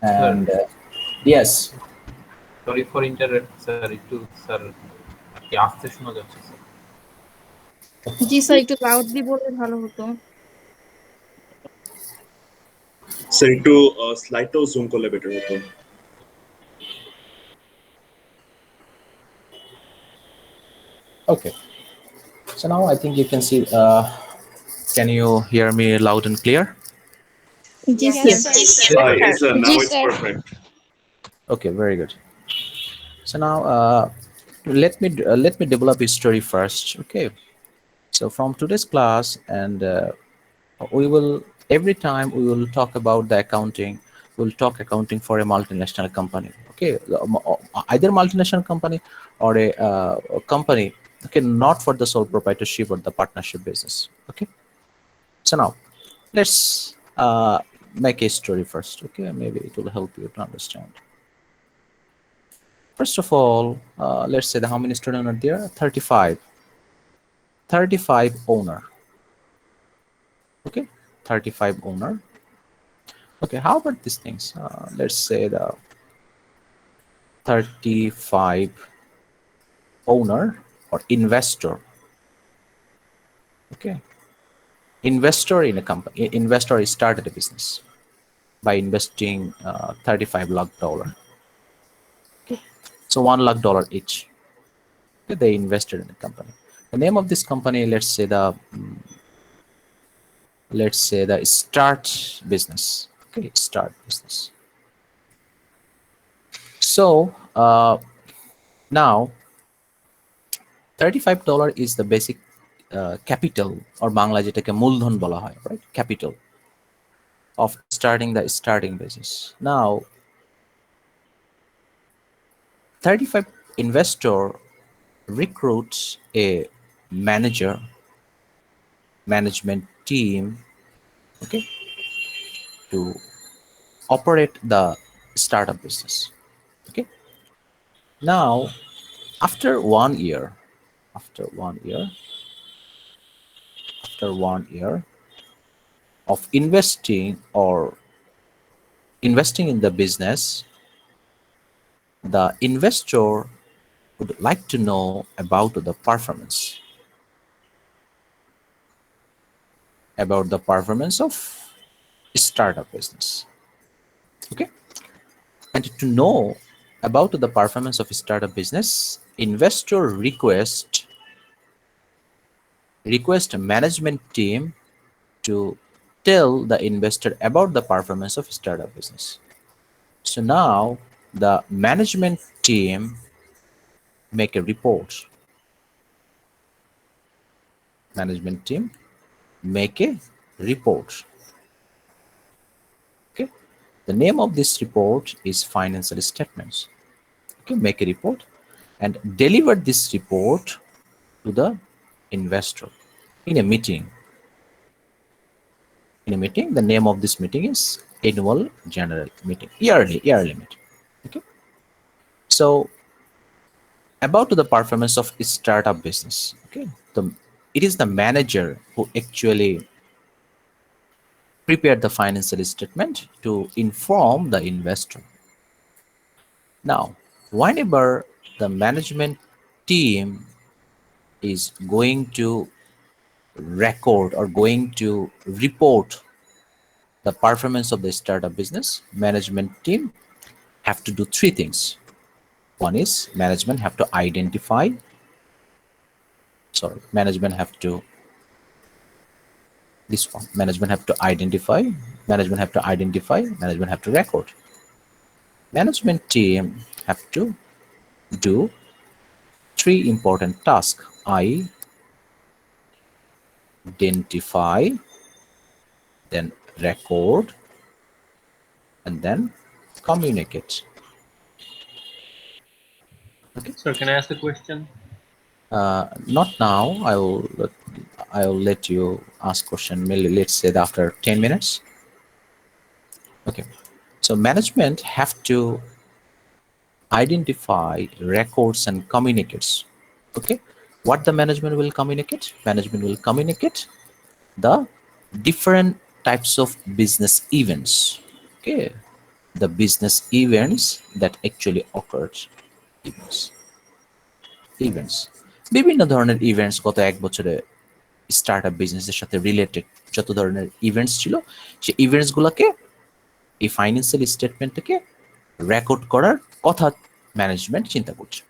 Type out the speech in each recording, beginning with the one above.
And Sir, yes. sorry for interrupt, sir. একটু sir কি আসতে শোনা যাচ্ছে স্যার? জি স্যার, একটু লাউডলি বললে ভালো হতো। স্যার একটু স্লাইডটাও জুম করলে বেটার হতো। Okay. So now I think you can see. Can you hear me loud and clear? G Yes, sir. sir. Yes, sir. G Now it's sir. perfect. Okay, very good. So now let me develop a story first. Okay. So from today's class, and we will every time we will talk about the accounting. We'll talk accounting for a multinational company. Okay, either multinational company or a company. Okay, not for the sole proprietorship or the partnership business. Okay. So now let's make a story first. Okay, maybe it will help you to understand. First of all, let's say how many students are there? 35. 35 owner. Okay, 35 owner. Okay, how about these things? Let's say the 35 owner or investor. Okay, investor in a company. Investor started a business by investing $35 lakh. Okay, so $1 lakh each. Okay, they invested in the company. The name of this company, let's say the start business. Okay, start business. So now $35 is the basic capital, or Bangla যেটাকে মূলধন বলা হয়, right? Capital of starting the starting business. Now 35 investor recruits a manager, management team, okay, to operate the startup business. Okay, now after 1 year, after 1 year of investing in the business, the investor would like to know about the performance of startup business. Okay, and to know about the performance of startup business, investor request management team to tell the investor about the performance of startup business. So now the management team make a report. Management team make a report. Okay, the name of this report is financial statements. Okay, make a report and deliver this report to the investor in a meeting. The name of this meeting is annual general meeting, yearly meeting. Okay, so about the performance of startup business. Okay, it is the manager who actually prepared the financial statement to inform the investor. Now, whenever the management team is going to record or going to report the performance of the startup business, management team have to do three things. One is management have to identify, management have to record. Management team have to do three important tasks: identify, then record, and then communicate. Okay. Sir, can I ask a question? Not now. I will let you ask question. Maybe let's say after 10 minutes. Okay. So management have to identify, records, and communicates. Okay. What the management will communicate? Management will communicate the different types of business events. Okay. the business events that actually occurred. Events বিভিন্ন ধরনের events গত এক বছরে startup বিজনেসের সাথে related যত ধরনের events ছিল সেই ইভেন্টস গুলোকে এই ফাইন্যান্সিয়াল স্টেটমেন্ট থেকে রেকর্ড করার কথা ম্যানেজমেন্ট চিন্তা করছে।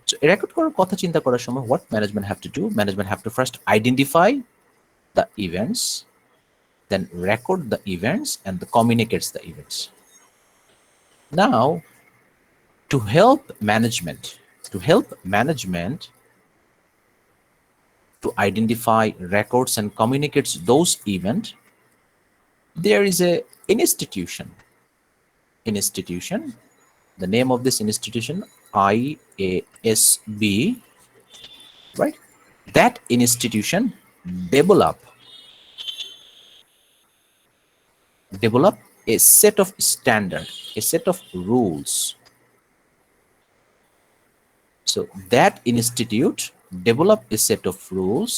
সো রেকর্ড করার কথা চিন্তা করার সময় what management have to do, management have to first identify the events, then record the events and the communicates the events. Now, to help management to identify, records and communicates those events, there is a institution. The name of this institution, IASB, right? That institution develop a set of standard, a set of rules. So that institute develop a set of rules.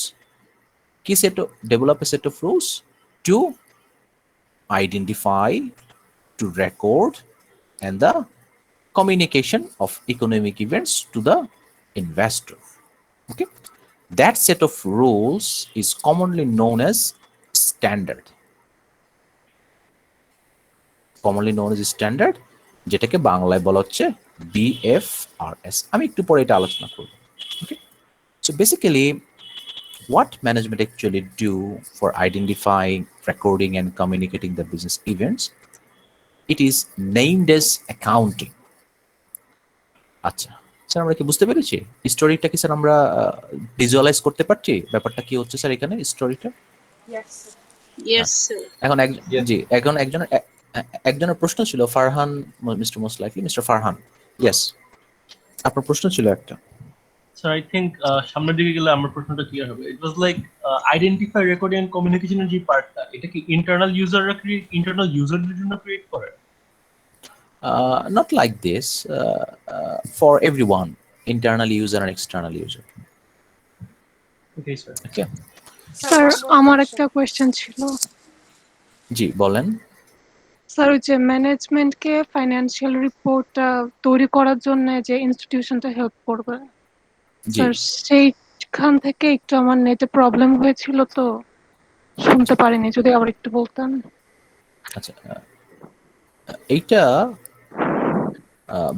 Develop a set of rules to identify, to record, and the communication of economic events to the investor. Okay, that set of rules is commonly known as standard. যেটাকে বাংলায় বলা হচ্ছে BFRS। আমি একটু পরে এটা আলোচনা করব। Okay, so basically what management actually do for identifying, recording and communicating the business events, it is named as accounting. আচ্ছা স্যার, আমরা কি বুঝতে পেরেছি স্টোরিটা কি? স্যার আমরা ভিজুয়ালাইজ করতে পারছি ব্যাপারটা কি হচ্ছে স্যার এখানে স্টোরিটা? Yes, sir. এখন একজনের প্রশ্ন ছিল, Farhan, mister most likely mister Farhan, yes, আপনার প্রশ্ন ছিল একটা। স্যার আই থিংক সামনের দিকে গেলে আমার প্রশ্নটা ক্লিয়ার হবে। It was like identify, recording and কমিউনিকেশনের যে পার্টটা, এটা কি ইন্টারনাল ইউজারদের জন্য ক্রিয়েট করে? Not like this, for everyone, internal user and external user. Okay sir. Okay, sir আমার একটা কোয়েশ্চেন ছিল। জি বলেন। স্যার ওই যে ম্যানেজমেন্টকে ফাইন্যান্সিয়াল রিপোর্ট তৈরি করার জন্য যে ইনস্টিটিউশনটা হেল্প করবে, জি স্যার সেইখান থেকে একটু আমার নেটে প্রবলেম হয়েছিল তো শুনতে পারিনি, যদি আবার একটু বলতেন। আচ্ছা, এইটা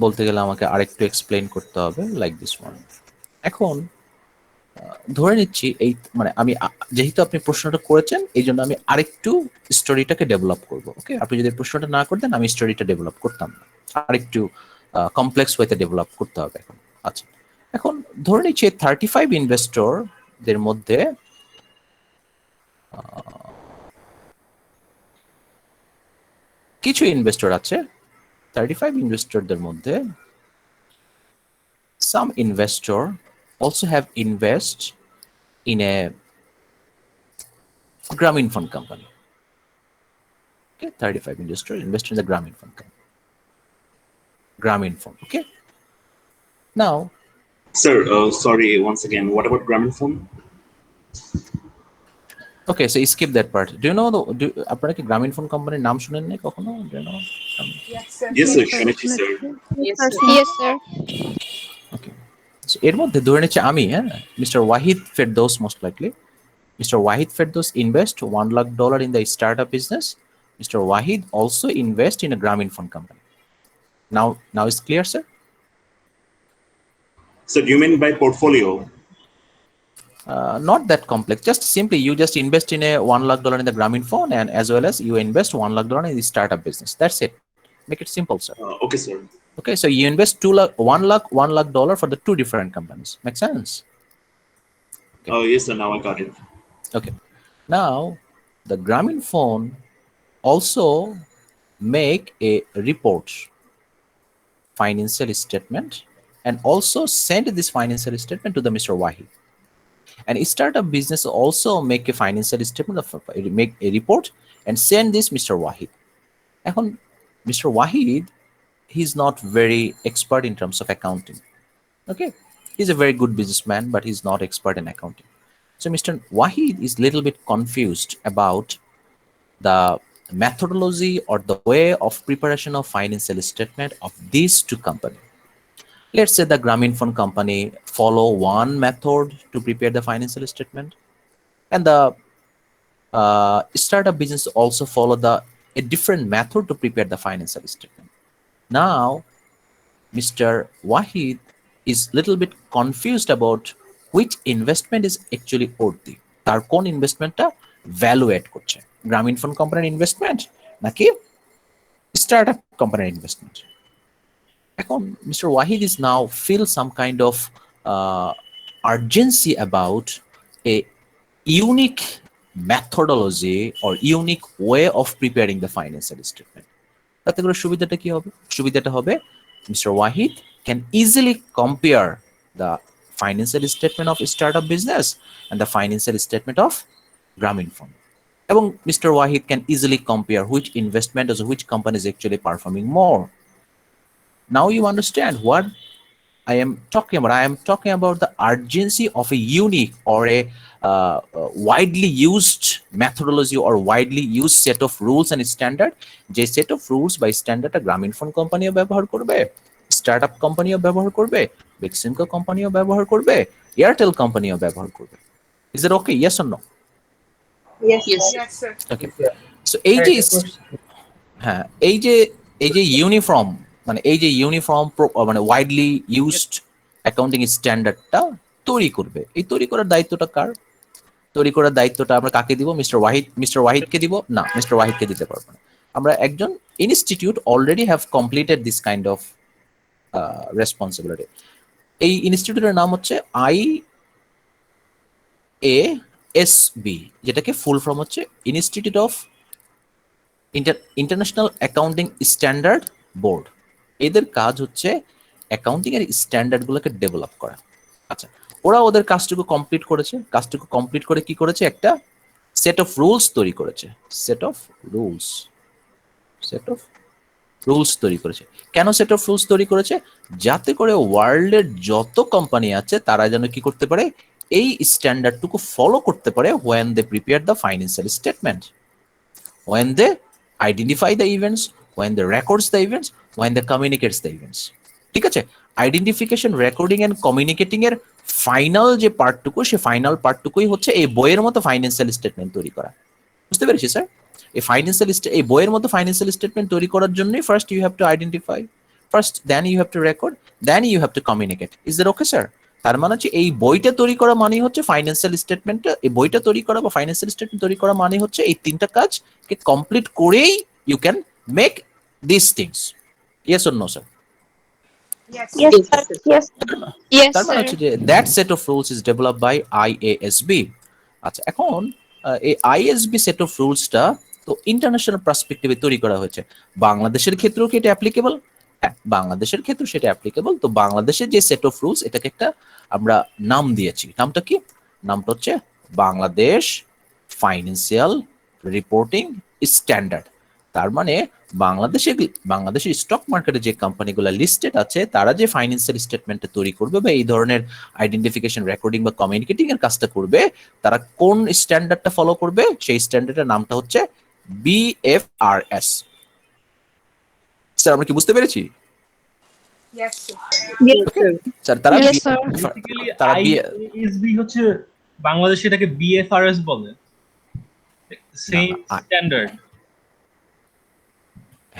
বলতে গেলে আমাকে আরেকটু এক্সপ্লেইন করতে হবে, লাইক দিস ওয়ান। এখন ধরে নিচ্ছি এই মানে আমি যেহেতু আপনি প্রশ্নটা করেছেন এই জন্য আমি আরেকটু স্টোরিটাকে ডেভেলপ করব। ওকে, আপনি যদি প্রশ্নটা না করতেন আমি স্টোরিটা ডেভেলপ করতাম না, আরেকটু কমপ্লেক্স ওয়েতে ডেভেলপ করতে হবে এখন। আচ্ছা, এখন ধরে নিচ্ছি 35 ইনভেস্টরদের মধ্যে কিছু ইনভেস্টর আছে, 35 ইনভেস্টরদের মধ্যে some investor also have invest in a Grameen Fund company. Okay, 35 investor invest in the Grameen Fund company. Grameen Fund. Okay. Now, Sir, sorry, once again, what about Gramophone? okay, so you skip that part. Do you know আপনারা কি Grameen Fund company নাম শুনেন না কখনো? Do you know? Yes, sir, Shanichi, sir. Yes, sir. Okay. So এর মধ্যে ধরে নিচ্ছি আমি, mister Wahid Ferdous, most likely Mr. Wahid Firdaus invest $1 lakh in the startup business. Mr. Wahid also invest in a Grameen Fund company. Now it's clear, sir? So do you mean by portfolio? Not that complex. Just simply you just invest in a $1 lakh in the Grameen Fund, and as well as you invest $1 lakh in the startup business. That's it. Make it simple, sir. Okay, sir. Okay, so you invest $1 lakh for the two different companies. Make sense? Okay. Oh, yes, sir. Now I got it. Okay. Now the Grameen Fund also make a report, financial statement, and also send this financial statement to the Mr. Wahid. And a startup business also make a financial statement, make a report and send this Mr. Wahid. এখন Mr. Wahid, he's not very expert in terms of accounting. Okay, he's a very good businessman, but he's not expert in accounting. So Mr. Wahid is little bit confused about the methodology or the way of preparation of financial statement of these two companies. Let's say the Grameenphone company follow one method to prepare the financial statement, and the startup business also follow a different method to prepare the financial statement. Now, Mr. Wahid is little bit confused about which investment is actually worthy. তার কোন ইনভেস্টমেন্টটা value add করছে, গ্রামীণফোন কোম্পানির investment নাকি startup কোম্পানির investment. এখন Mr. Wahid is now feel some kind of urgency about a unique methodology or unique way of preparing the financial statement. তাতে করে সুবিধাটা কি হবে? সুবিধাটা হবে Mr. Wahid can easily compare the financial statement of startup business and the financial statement of Grameenphone. এবং Mr. Wahid can easily compare which investment or which company is actually performing more. Now you understand what I am talking about. I am talking about the urgency of a unique or a widely used methodology or widely used set of rules and standard. যে set of rules by standard a Grameenphone companyও ব্যবহার করবে, startup companyও ব্যবহার করবে, Beximco companyও ব্যবহার করবে, Airtel companyও ব্যবহার করবে. Is that okay? Yes or no? Yes, sir. Okay. So এই যে হ্যাঁ এই যে ইউনিফর্ম মানে এই যে ইউনিফর্ম মানে ওয়াইডলি ইউজড অ্যাকাউন্টিং স্ট্যান্ডার্ডটা তৈরি করবে, এই তৈরি করার দায়িত্বটা কার? তৈরি করার দায়িত্বটা আমরা কাকে দিব? মিস্টার ওয়াহিদকে দিব? না, মিস্টার ওয়াহিদকে দিতে পারবো না। আমরা একজন institute already have completed this kind of responsibility. এই ইনস্টিটিউটের নাম হচ্ছে IASB, যেটাকে ফুল ফর্ম হচ্ছে institute of international accounting standard board. এদের কাজ হচ্ছে অ্যাকাউন্টিং এর স্ট্যান্ডার্ড গুলোকে ডেভেলপ করা। আচ্ছা, ওরা ওদের কাজটুকু কমপ্লিট করেছে। কাজটুকু কমপ্লিট করে কি করেছে? একটা সেট অফ রুলস তৈরি করেছে। সেট অফ রুলস তৈরি করেছে। কেন সেট অফ রুলস তৈরি করেছে? যাতে করে ওয়ার্ল্ডের যত কোম্পানি আছে তারা যেন কি করতে পারে, এই স্ট্যান্ডার্ডটুকু ফলো করতে পারে when they prepare the financial statement, when they identify the events, when they records the events, when they communicates the events. ঠিক আছে, আইডেন্টিফিকেশন, রেকর্ডিং এন্ড কমিউনিকেটিং এর ফাইনাল যে পার্টটুকু, সে ফাইনাল পার্টটুকুই হচ্ছে এই বইয়ের মতো ফাইন্যান্সিয়াল স্টেটমেন্ট তৈরি করা। বুঝতে পেরেছি স্যার? এই বইয়ের মতো ফাইন্যান্সিয়াল স্টেটমেন্ট তৈরি করার জন্য first you have to identify, first then you have to record, then you have to communicate. Is that okay sir? তার মানে হচ্ছে এই বইটা তৈরি করা মানে হচ্ছে ফাইন্যান্সিয়াল স্টেটমেন্টটা, এই বইটা তৈরি করা বা ফাইন্যান্সিয়াল স্টেটমেন্ট তৈরি করা মানে হচ্ছে এই তিনটা কাজকে কমপ্লিট করেই you can make this things. Yes or no sir? Yes, sir. Yes, তার মানে sir. হচ্ছে যে that set of rules is developed by IASB। আচ্ছা, এখন এই IASB সেট অফ রুলসটা তো ইন্টারন্যাশনাল পার্সপেক্টিভে তৈরি করা হয়েছে। বাংলাদেশের ক্ষেত্রেও কি এটা অ্যাপ্লিকেবল? হ্যাঁ, বাংলাদেশের ক্ষেত্রে সেটা অ্যাপ্লিকেবল। তো বাংলাদেশের যে সেট অফ রুলস, এটাকে একটা আমরা নাম দিয়েছি। নামটা কি? নামটা হচ্ছে বাংলাদেশ ফাইন্যান্সিয়াল রিপোর্টিং স্ট্যান্ডার্ড। তার মানে বাংলাদেশের স্টক মার্কেটে যে কোম্পানিগুলো লিস্টেড আছে তারা যে ফাইন্যান্সিয়াল স্টেটমেন্টটা তৈরি করবে বা এই ধরনের আইডেন্টিফিকেশন, রেকর্ডিং বা কমিউনিকেটিং এর কাজটা করবে, তারা কোন স্ট্যান্ডার্ডটা ফলো করবে? সেই স্ট্যান্ডার্ডের নামটা হচ্ছে BFRS। স্যার, আমরা কি বুঝতে পেরেছি? Yes, sir. Yes, sir. Sir, তারা Yes, sir. বেসিক্যালি তারা IASB হচ্ছে বাংলাদেশে এটাকে BFRS বলে, সেম স্ট্যান্ডার্ড।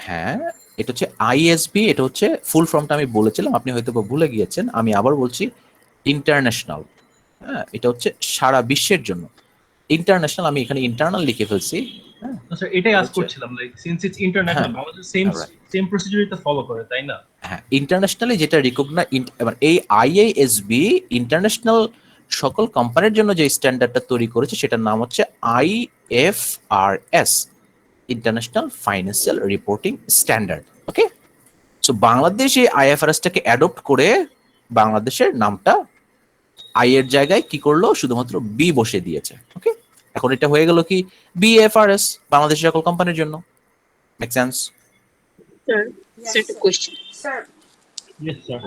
হ্যাঁ, এটা হচ্ছে IASB, এটা হচ্ছে ফুল ফর্মটা আমি বলেছিলাম, আপনি হয়তো বা ভুলে গিয়েছেন। আমি আবার বলছি, ইন্টারন্যাশনাল। হ্যাঁ, এটা হচ্ছে সারা বিশ্বের জন্য ইন্টারন্যাশনাল। আমি এখানে ইন্টারনাল লিখে ফেলছি। হ্যাঁ, আচ্ছা, এটাই আজ হচ্ছে- করছিলাম, লাইক সিন্স ইটস ইন্টারন্যাশনাল, হ্যাঁ, বাংলাদেশ right. সেম প্রসিডিউরই তো ফলো করে, তাই না? হ্যাঁ, ইন্টারন্যাশনালি যেটা এবার এই IASB ইন্টারন্যাশনাল সকল কোম্পানির জন্য যে স্ট্যান্ডার্ডটা তৈরি করেছে সেটার নাম হচ্ছে IFRS, international financial reporting standard. Okay, so Bangladesh এই IFRS-টাকে অ্যাডপ্ট করে বাংলাদেশের নামটা আই এর জায়গায় কি করলো? শুধুমাত্র বি বসে দিয়েছে। ওকে, এখন এটা হয়ে গেল কি BFRS বাংলাদেশের সকল কোম্পানির জন্য। Make sense? Sir, Yes, sir, sir. question. Sir, yes sir.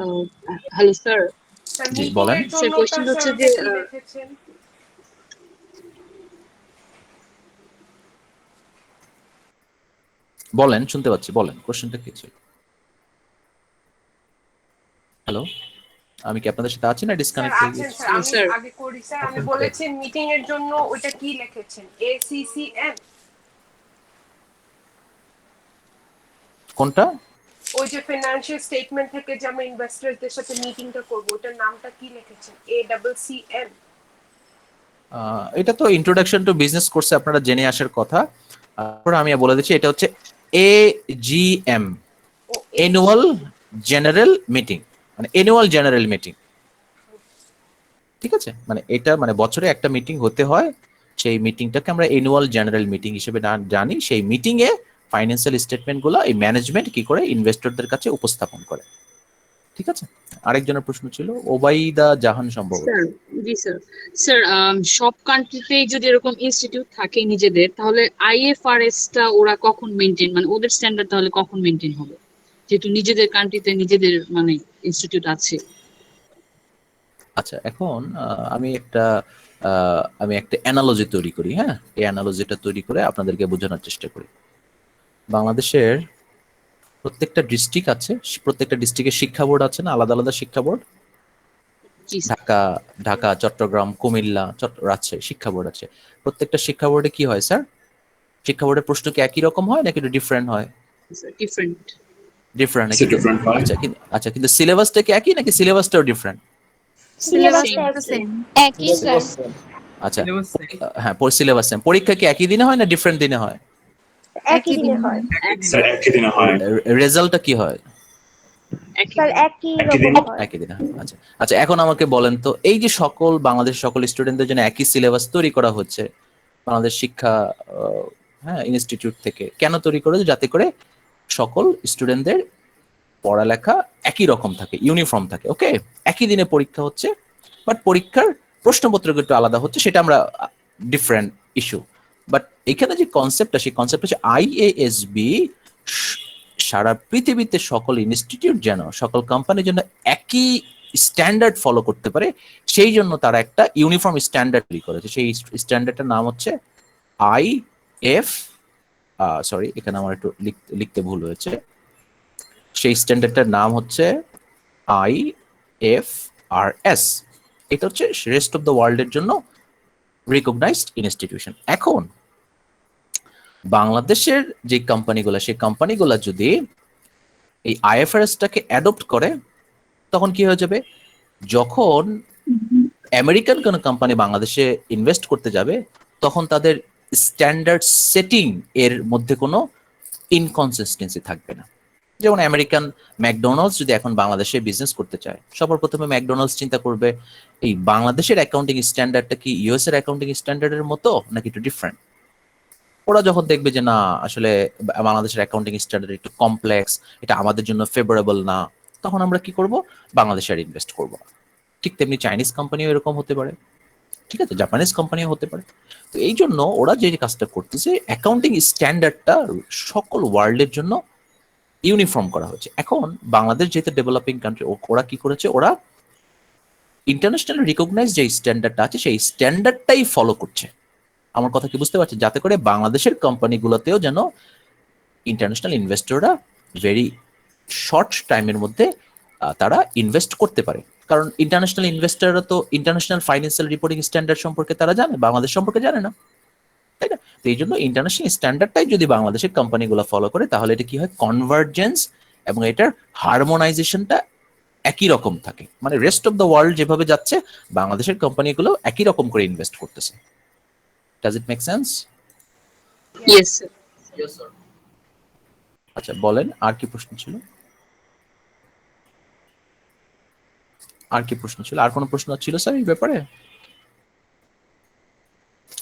Hello, sir. sir, জি, meeting বলেন। এর Sir, জন্য question sir, হচ্ছে আপনি যে, কি লিখেছেন? বলেন, শুনতে পাচ্ছি, বলেন কোশ্চেনটা কি ছিল? হ্যালো, আমি কি আপনাদের সাথে আছি না স্যার ডিসকানেক্ট হয়ে আছেন গেছি? স্যার, আমি স্যার আগে করি স্যার। আমি বলেছি মিটিং এর জন্য ওইটা কি লিখেছেন? ACCM, কোনটা? ওই যে ফিনান্সিয়াল স্টেটমেন্ট থেকে যে আমরা ইনভেস্টরদের সাথে মিটিংটা করব, ওটার নামটা কি লিখেছেন? ACCM। এটা তো ইন্ট্রোডাকশন টু বিজনেস কোর্সে আপনারা জেনে আসার কথা। তারপর আমি বলে দিচ্ছি, এটা হচ্ছে AGM, ও অ্যানুয়াল জেনারেল মিটিং, মানে অ্যানুয়াল জেনারেল মিটিং। ঠিক আছে, মানে এটা মানে বছরে একটা মিটিং হতে হয়, সেই মিটিংটাকে আমরা অ্যানুয়াল জেনারেল মিটিং হিসেবে জানি। সেই মিটিং এ ফাইন্যান্সিয়াল স্টেটমেন্ট গুলো এই ম্যানেজমেন্ট কি করে ইনভেস্টরদের কাছে উপস্থাপন করে। ঠিক আছে, আরেকজনের প্রশ্ন ছিল ওবাইদা জাহান সম্ভবত। স্যার জি স্যার। স্যার সব কান্ট্রিতেই যদি এরকম ইনস্টিটিউট থাকে নিজেদের, তাহলে IFRS টা ওরা কখন মেনটেন, মানে ওদের স্ট্যান্ডার্ড তাহলে কখন মেনটেন হবে, যেহেতু নিজেদের কান্ট্রিতে নিজেদের মানে ইনস্টিটিউট আছে? আচ্ছা, এখন আমি একটা অ্যানালজি তৈরি করি। হ্যাঁ, এই অ্যানালজিটা তৈরি করে আপনাদেরকে বোঝানোর চেষ্টা করি। বাংলাদেশের প্রত্যেকটা ডিস্ট্রিক্ট আছে, প্রত্যেকটা ডিস্ট্রিক্টের শিক্ষা বোর্ড আছে না, আলাদা আলাদা শিক্ষা বোর্ড। জি স্যার। ঢাকা, চট্টগ্রাম, কুমিল্লা, রাজশাহী শিক্ষা বোর্ড আছে। প্রত্যেকটা শিক্ষা বোর্ডে কি হয় স্যার? শিক্ষা বোর্ডের প্রশ্ন কি একই রকম হয় নাকি একটু ডিফারেন্ট হয়? Different. Different It's a different হয়। আচ্ছা, কিন্তু সিলেবাসটা কি একই নাকি সিলেবাসটাও ডিফারেন্ট? সিলেবাসটা সেম। একই স্যার। আচ্ছা, হ্যাঁ, সিলেবাস সেম। পরীক্ষা কি একই দিনে হয় না ডিফারেন্ট দিনে হয়? একই দিনে হয়। স্যার একই দিনে হয়। রেজাল্টটা কি হয়? স্যার একই একই দিন। রকম হয়। একই দিনে হয়। আচ্ছা আচ্ছা, এখন আমাকে বলেন তো, এই যে বাংলাদেশের সকল স্টুডেন্টদের জন্য একই সিলেবাস তৈরি করা হচ্ছে বাংলাদেশ শিক্ষা হ্যাঁ ইনস্টিটিউট থেকে, কেন তৈরি করেছে? যাতে করে সকল স্টুডেন্টদের পড়ালেখা একই রকম থাকে, ইউনিফর্ম থাকে। ওকে, একই দিনে পরীক্ষা হচ্ছে, বাট পরীক্ষার প্রশ্নপত্র একটু আলাদা হচ্ছে, সেটা আমরা ডিফারেন্ট ইস্যু। বাট এখানে যে কনসেপ্টটা, সেই কনসেপ্ট হচ্ছে IASB সারা পৃথিবীতে সকল ইনস্টিটিউট যেন, সকল কোম্পানি যেন একই স্ট্যান্ডার্ড ফলো করতে পারে, সেই জন্য তারা একটা ইউনিফর্ম স্ট্যান্ডার্ড তৈরি করেছে। সেই স্ট্যান্ডার্ডটার নাম হচ্ছে সরি, এখানে আমার একটু লিখতে ভুল হয়েছে। সেই স্ট্যান্ডার্ডটার নাম হচ্ছে IFRS। এটা হচ্ছে রেস্ট অফ দ্য ওয়ার্ল্ডের জন্য রিকগনাইজড ইনস্টিটিউশন। এখন বাংলাদেশের যে কোম্পানিগুলো, সেই কোম্পানিগুলো যদি এই IFRS-টাকে অ্যাডপ্ট করে, তখন কি হয়ে যাবে? যখন আমেরিকান কোনো কোম্পানি বাংলাদেশে ইনভেস্ট করতে যাবে, তখন তাদের স্ট্যান্ডার্ড সেটিং এর মধ্যে কোনো ইনকনসিস্টেন্সি থাকবে না। যেমন আমেরিকান ম্যাকডোনাল্ডস যদি এখন বাংলাদেশে বিজনেস করতে চায়, সবার প্রথমে ম্যাকডোনাল্ডস চিন্তা করবে এই বাংলাদেশের অ্যাকাউন্টিং স্ট্যান্ডার্ডটা কি ইউএস এর অ্যাকাউন্টিং স্ট্যান্ডার্ডের মতো নাকি একটু ডিফারেন্ট। ওরা যখন দেখবে যে না, আসলে বাংলাদেশের অ্যাকাউন্টিং স্ট্যান্ডার্ড একটু কমপ্লেক্স, এটা আমাদের জন্য ফেভারেবল না, তখন আমরা কি করব? বাংলাদেশে আর ইনভেস্ট করবো না। ঠিক তেমনি চাইনিজ কোম্পানিও এরকম হতে পারে, ঠিক আছে, জাপানিজ কোম্পানিও হতে পারে। তো এই জন্য ওরা যে কাজটা করতেছে, অ্যাকাউন্টিং স্ট্যান্ডার্ডটা সকল ওয়ার্ল্ডের জন্য ইউনিফর্ম করা হচ্ছে। এখন বাংলাদেশ যেহেতু ডেভেলপিং কান্ট্রি, ওরা কি করেছে? ওরা ইন্টারন্যাশনাল রিকগনাইজ যে স্ট্যান্ডার্ডটা আছে, সেই স্ট্যান্ডার্ডটাই ফলো করছে। আমার কথা কি বুঝতে পারছেন? যাতে করে বাংলাদেশের কোম্পানিগুলোতেও যেন ইন্টারন্যাশনাল ইনভেস্টররা ভেরি শর্ট টাইমের মধ্যে তারা ইনভেস্ট করতে পারে। কারণ ইন্টারন্যাশনাল ইনভেস্টররা তো ইন্টারন্যাশনাল ফাইন্যান্সিয়াল রিপোর্টিং স্ট্যান্ডার্ড সম্পর্কে তারা জানে, বাংলাদেশ সম্পর্কে জানে না, তাই না? তো এই জন্য ইন্টারন্যাশনাল স্ট্যান্ডার্ডটাই যদি বাংলাদেশের কোম্পানিগুলো ফলো করে, তাহলে এটা কি হয়? কনভার্জেন্স, এবং এটার হারমোনাইজেশনটা একই রকম থাকে। মানে রেস্ট অফ দ্য ওয়ার্ল্ড যেভাবে যাচ্ছে, বাংলাদেশের কোম্পানিগুলো একই রকম করে ইনভেস্ট করতেছে। Does it make sense? Yes sir. আচ্ছা, বলেন আর কি প্রশ্ন ছিল? আর কি প্রশ্ন ছিল? আর কোনো প্রশ্ন ছিল স্যার এই ব্যাপারে?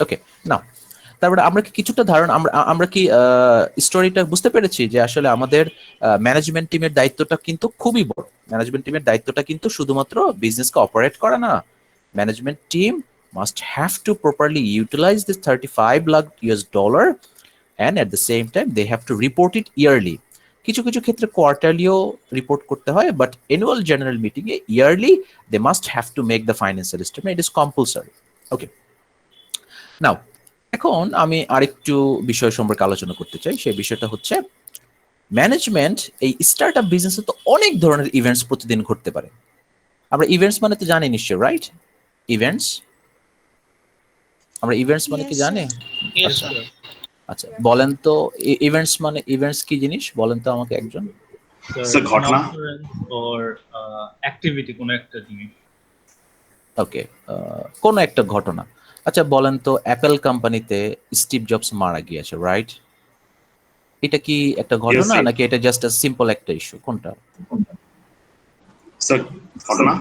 ওকে, না, তারপরে আমরা কি কিছুটা ধারণা, আমরা কি স্টোরিটা বুঝতে পেরেছি যে আসলে আমাদের ম্যানেজমেন্ট টিমের দায়িত্বটা কিন্তু খুবই বড়। ম্যানেজমেন্ট টিমের দায়িত্বটা কিন্তু শুধুমাত্র বিজনেসকে অপারেট করা না। Management team must have to properly utilise this $35 lakh and at the same time they have to report it yearly. কিছু কিছু ক্ষেত্রে কোয়ার্টারলিও রিপোর্ট করতে হয়, বাট অ্যানুয়াল জেনারেল মিটিং এ yearly they must have to make the financial statement, it is compulsory. Okay, now এখন আমি আরেকটু বিষয় সম্পর্কে আলোচনা করতে চাই। সেই বিষয়টা হচ্ছে ম্যানেজমেন্ট এই স্টার্টআপ বিজনেসে তো অনেক ধরনের ইভেন্টস প্রতিদিন ঘটতে পারে। আমরা ইভেন্টস মানে তো জানি নিশ্চয়, রাইট? ইভেন্টস, আমরা ইভেন্টস মানে কি জানি? আচ্ছা আচ্ছা, বলেন তো ইভেন্টস মানে, ইভেন্টস কি জিনিস বলেন তো আমাকে একজন। স্যার ঘটনা। or activity কোনো একটা জিনিস। ওকে, কোন একটা ঘটনা। আচ্ছা বলেন তো অ্যাপেল কোম্পানিতে স্টিভ জবস মারা গিয়েছে, রাইট? এটা কি একটা ঘটনা sir. নাকি এটা জাস্ট আ সিম্পল একটা ইস্যু? কোনটা? স্যার ঘটনা।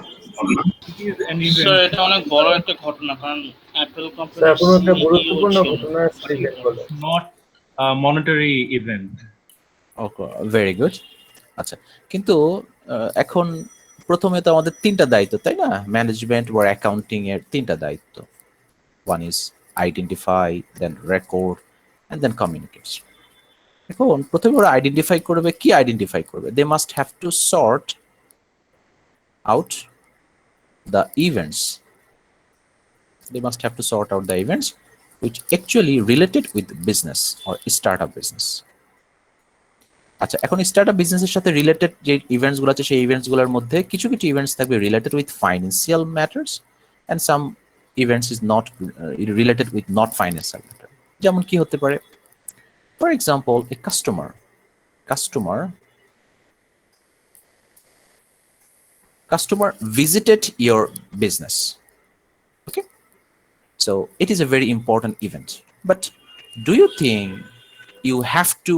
It is an event. Sir এটা অনেক বড় একটা ঘটনা, কারণ অ্যাপল স্যার কোনো একটা কোম্পানি গুরুত্বপূর্ণ ঘটনা স্টেটমেন্ট বলো। Not a monetary event. Okay, very good. আচ্ছা, কিন্তু এখন প্রথমে তো আমাদের তিনটা দায়িত্ব, তাই না? ম্যানেজমেন্ট বা অ্যাকাউন্টিং এর তিনটা দায়িত্ব। One is identify, then record and then communicates. এখন প্রথমে ওরা আইডেন্টিফাই করবে, কি আইডেন্টিফাই করবে? They must have to sort out the events. They must have to sort out the events which actually related with business or startup business. আচ্ছা, এখন startup বিজনেসের সাথে রিলেটেড যে ইভেন্টস গুলো আছে সেই ইভেন্টস গুলোর মধ্যে কিছু কিছু ইভেন্টস থাকবে related with financial matters and some events is not related with not financial matter. যেমন কি হতে পারে? For example, a customer visited your business. Okay, so it is a very important event, but do you think you have to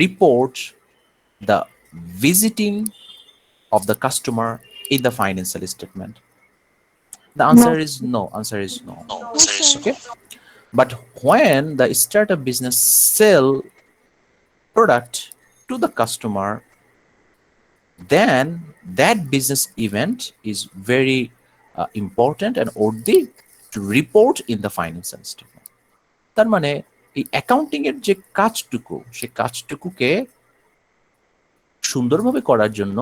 report the visiting of the customer in the financial statement? The answer is no. Okay, but when the startup business sell product to the customer, then that business event is very important and worthy to report in the financial statement. তার মানে এই accounting এর যে কাজটুকু, সেই কাজটুকুকে সুন্দরভাবে করার জন্য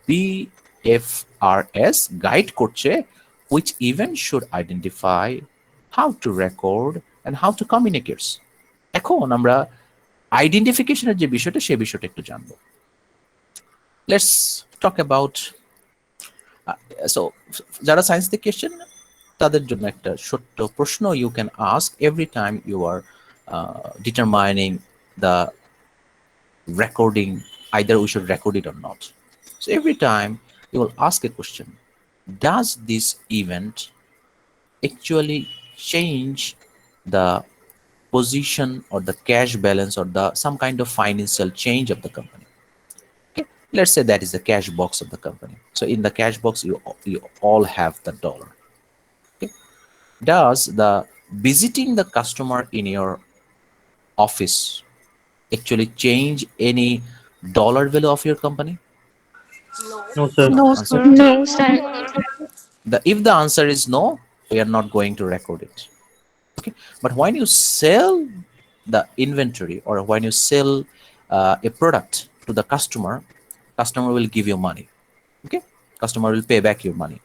BFRS গাইড করছে which event should identify, how to record and how to communicate. এখন আমরা আইডেন্টিফিকেশনের যে বিষয়টা, সেই বিষয়টা একটু জানবো। Let's talk about so যারা সায়েন্স থেকে এসেছেন তাদের জন্য একটা ছোট্ট প্রশ্ন you can ask every time you are determining the recording, either we should record it or not. So every time you will ask a question, does this event actually change the position or the cash balance or the some kind of financial change of the company? Let's say that is the cash box of the company. So in the cash box, you all have the dollar. Okay. Does the visiting the customer in your office actually change any dollar value of your company? No sir. No, Answer? sir. No, sir. If the answer is no, we are not going to record it. Okay. But when you sell the inventory or when you sell a product to the customer will give you money. Okay, customer will pay back your money.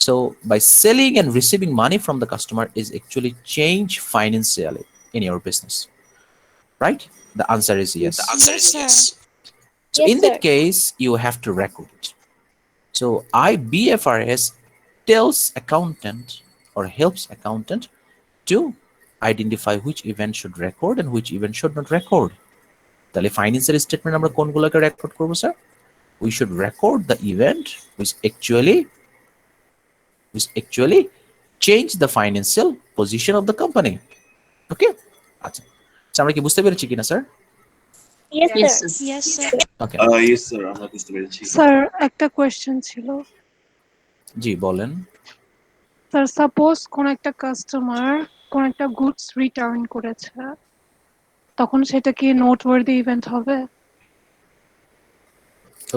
So by selling and receiving money from the customer is actually change financially in your business, right? The answer is yes. So in that case, you have to record it. So BFRS tells accountant or helps accountant to identify which event should record and which event should not record. তাহলে financial statement আমরা কোনগুলোকে record করব sir? We should record the event which actually change the financial position of the company. Okay, আচ্ছা, আমরা কি বুঝতে পেরেছি কিনা sir? Yes, sir. Yes, sir. Okay, yes sir, আমরা বুঝতে পেরেছি। স্যার একটা কোয়েশ্চেন ছিল। জি বলেন। স্যার সাপোজ কোন একটা কাস্টমার কোন একটা গুডস রিটার্ন করেছে, তখন সেটা কি নোটওয়ার্দি ইভেন্ট হবে?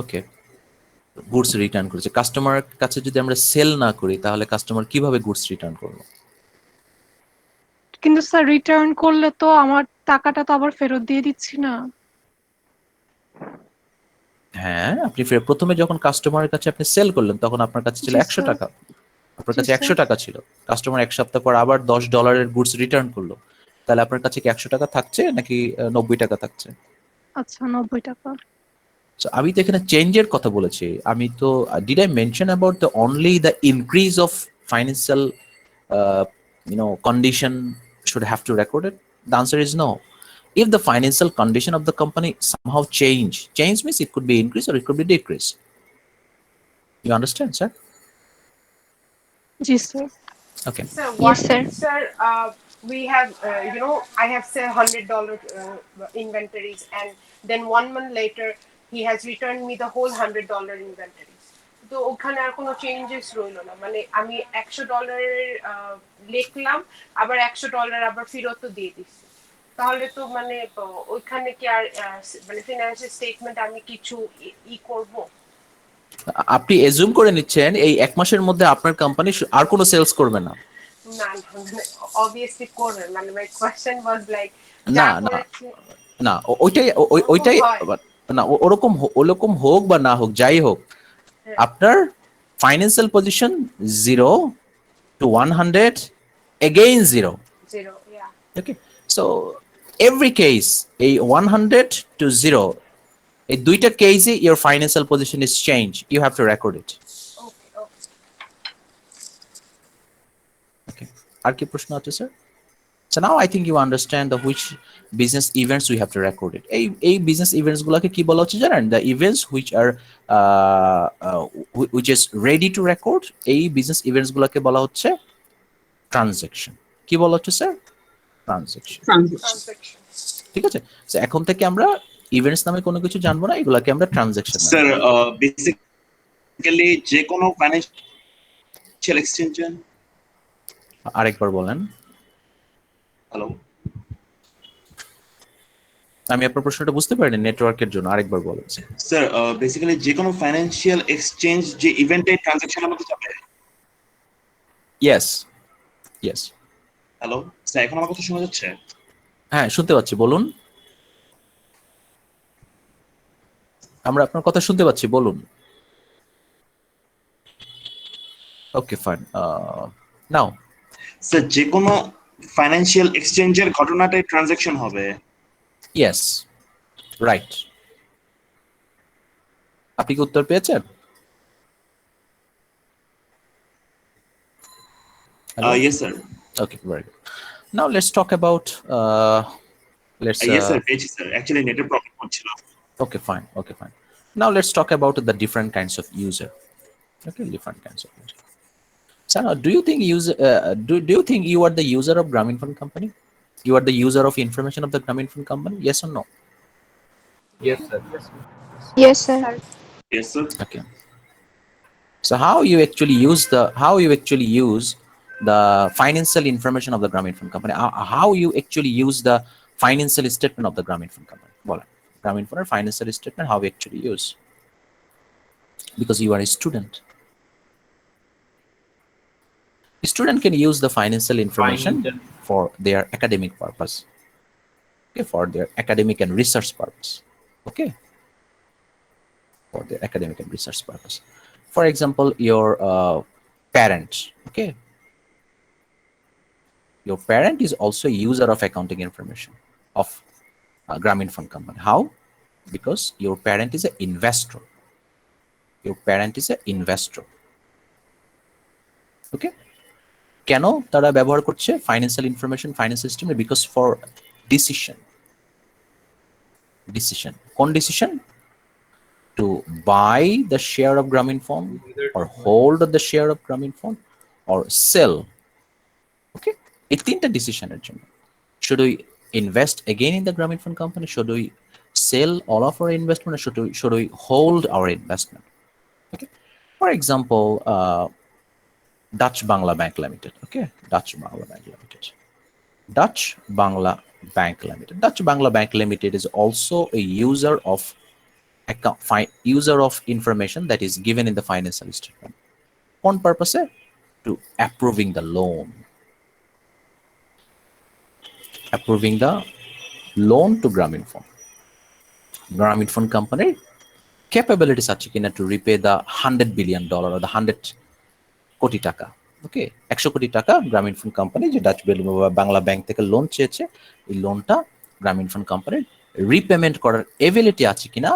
ওকে, গুডস রিটার্ন করেছে, কাস্টমার কাছে যদি আমরা সেল না করি তাহলে কাস্টমার কিভাবে গুডস রিটার্ন করবে? কিন্তু স্যার রিটার্ন করলে তো আমার টাকাটা তো আবার ফেরত দিয়ে দিচ্ছি না। হ্যাঁ, আপনি প্রথমে যখন কাস্টমারের কাছে আপনি সেল করলেন তখন আপনার কাছে ছিল জি, 100 স্যার। টাকা, আপনার কাছে জি, 100 স্যার। টাকা ছিল, কাস্টমার এক সপ্তাহ পর আবার $10 গুডস রিটার্ন করলো, তাহলে আপনার কাছে কি 100 টাকা থাকছে নাকি 90 টাকা থাকছে? আচ্ছা 90 টাকা। So আমি তো এখানে চেঞ্জের কথা বলেছি। আমি তো did I mention about the only the increase of financial condition should have to record it? The answer is no. If the financial condition of the company somehow change means it could be increase or it could be decrease. You understand, sir? G sir. Okay. Sir, Yes, what sir. if, sir, we have, I have say $100 inventories, and then 1 month later, he has returned me the whole $100 inventories. তো ওখানে আর কোনো changes রইলো না, মানে আমি $100 লিখলাম, আবার $100 আবার ফেরতও দিয়ে দিচ্ছি, তাহলে তো মানে ওইখানে কি আর মানে ফিনান্সিয়াল স্টেটমেন্ট আমি কিছু করব? আপনি এজুম করে নিচ্ছেন এই এক মাসের মধ্যে আপনার কোম্পানি আর কোনো সেলস করবে না। না obviously করবে, মানে my question was like না না না ওইটাই না, ওরকম হোক বা না হোক, যাই হোক, আপনার financial position 0 to 100 again 0. yeah. Okay, so every case a 100 to 0, এই দুইটা কেসে your financial position is changed, you have to record it. Okay, আর কি প্রশ্ন আছে sir? So now I think you understand the which business events we have to record it. এই business events গুলোকে কি বলা হচ্ছে জানেন? The events which are which is ready to record, এই business events গুলোকে বলা হচ্ছে ট্রানজাকশন। কি বলা হচ্ছে স্যার? ট্রানজাকশন। ঠিক আছে, সো এখন থেকে আমরা ইভেন্টস নামে কোনো কিছু জানবো না, এগুলোকে আমরা ট্রানজাকশন। স্যার বেসিক্যালি যে কোনো ফাইন্যান্সিয়াল এক্সচেঞ্জ। আরেকবার বলেন। হ্যালো, আমি আপনার প্রশ্নটা বুঝতে পারিনি নেটওয়ার্কের জন্য, আরেকবার বলেন স্যার। বেসিক্যালি যে কোনো ফাইন্যান্সিয়াল এক্সচেঞ্জ যে ইভেন্টে ট্রানজাকশনের মধ্যে যাবে। Yes yes. হ্যালো স্যার, এখন আমার কথা শোনা যাচ্ছে? হ্যাঁ শুনতে পাচ্ছি, বলুন। আমরা আপনার কথা শুনতে পাচ্ছি, বলুন। ওকে ফাইন, নাও। স্যার যে কোনো ফাইন্যান্সিয়াল এক্সচেঞ্জের ঘটনাটাই ট্রানজাকশন হবে। Yes, right. আপনি কি উত্তর পেয়েছেন? Yes sir. Okay, very good. Now let's talk about Yes sir, পেয়েছি স্যার, অ্যাকচুয়ালি নেটের প্রবলেম হচ্ছিল। Okay, fine. Okay, fine. Now let's talk about the different kinds of user. Okay, different kinds of user. So now, do you think do you think you are the user of Grameenphone company? You are the user of information of the Grameenphone company? Yes or no? Yes, sir. Yes, sir. Yes sir. Okay. So how you actually use the financial information of the Grameenphone company? How you actually use the financial statement of the Grameenphone company? Well, Grameenphone financial statement, how we actually use? Because you are a student. A student can use the financial information for their academic purpose. Okay, for their academic and research purpose. Okay, for their academic and research purpose. For example, your parent. Okay, your parent is also a user of accounting information of Grameenphone company. How? Because your parent is an investor. Your parent is an investor. Okay, কেন তারা ব্যবহার করছে financial information financial সিস্টেমে? Because for decision কোন decision? To buy the share of Grameenphone or hold the share of Grameenphone or sell. Okay, এই তিনটা ডিসিশনের জন্য। Should we invest again in the Grameenphone company? Should we sell all of our investment, or should we hold our investment? Okay, for example, Dutch Bangla Bank Limited. Okay, Dutch Bangla Bank Limited. Dutch Bangla Bank Limited. Dutch Bangla Bank Limited is also a user of information that is given in the financial statement. On purpose to approving the loan. Approving the loan to Grameenphone. Grameenphone company capability such to repay the $100 billion or the 100 কোটি টাকা। ওকে, 100 কোটি টাকা Grameenphone company যে Dutch Bangla bank থেকে loan চেয়েছে, এই লোনটা Grameenphone কোম্পানির repayment করার ability আছে কিনা,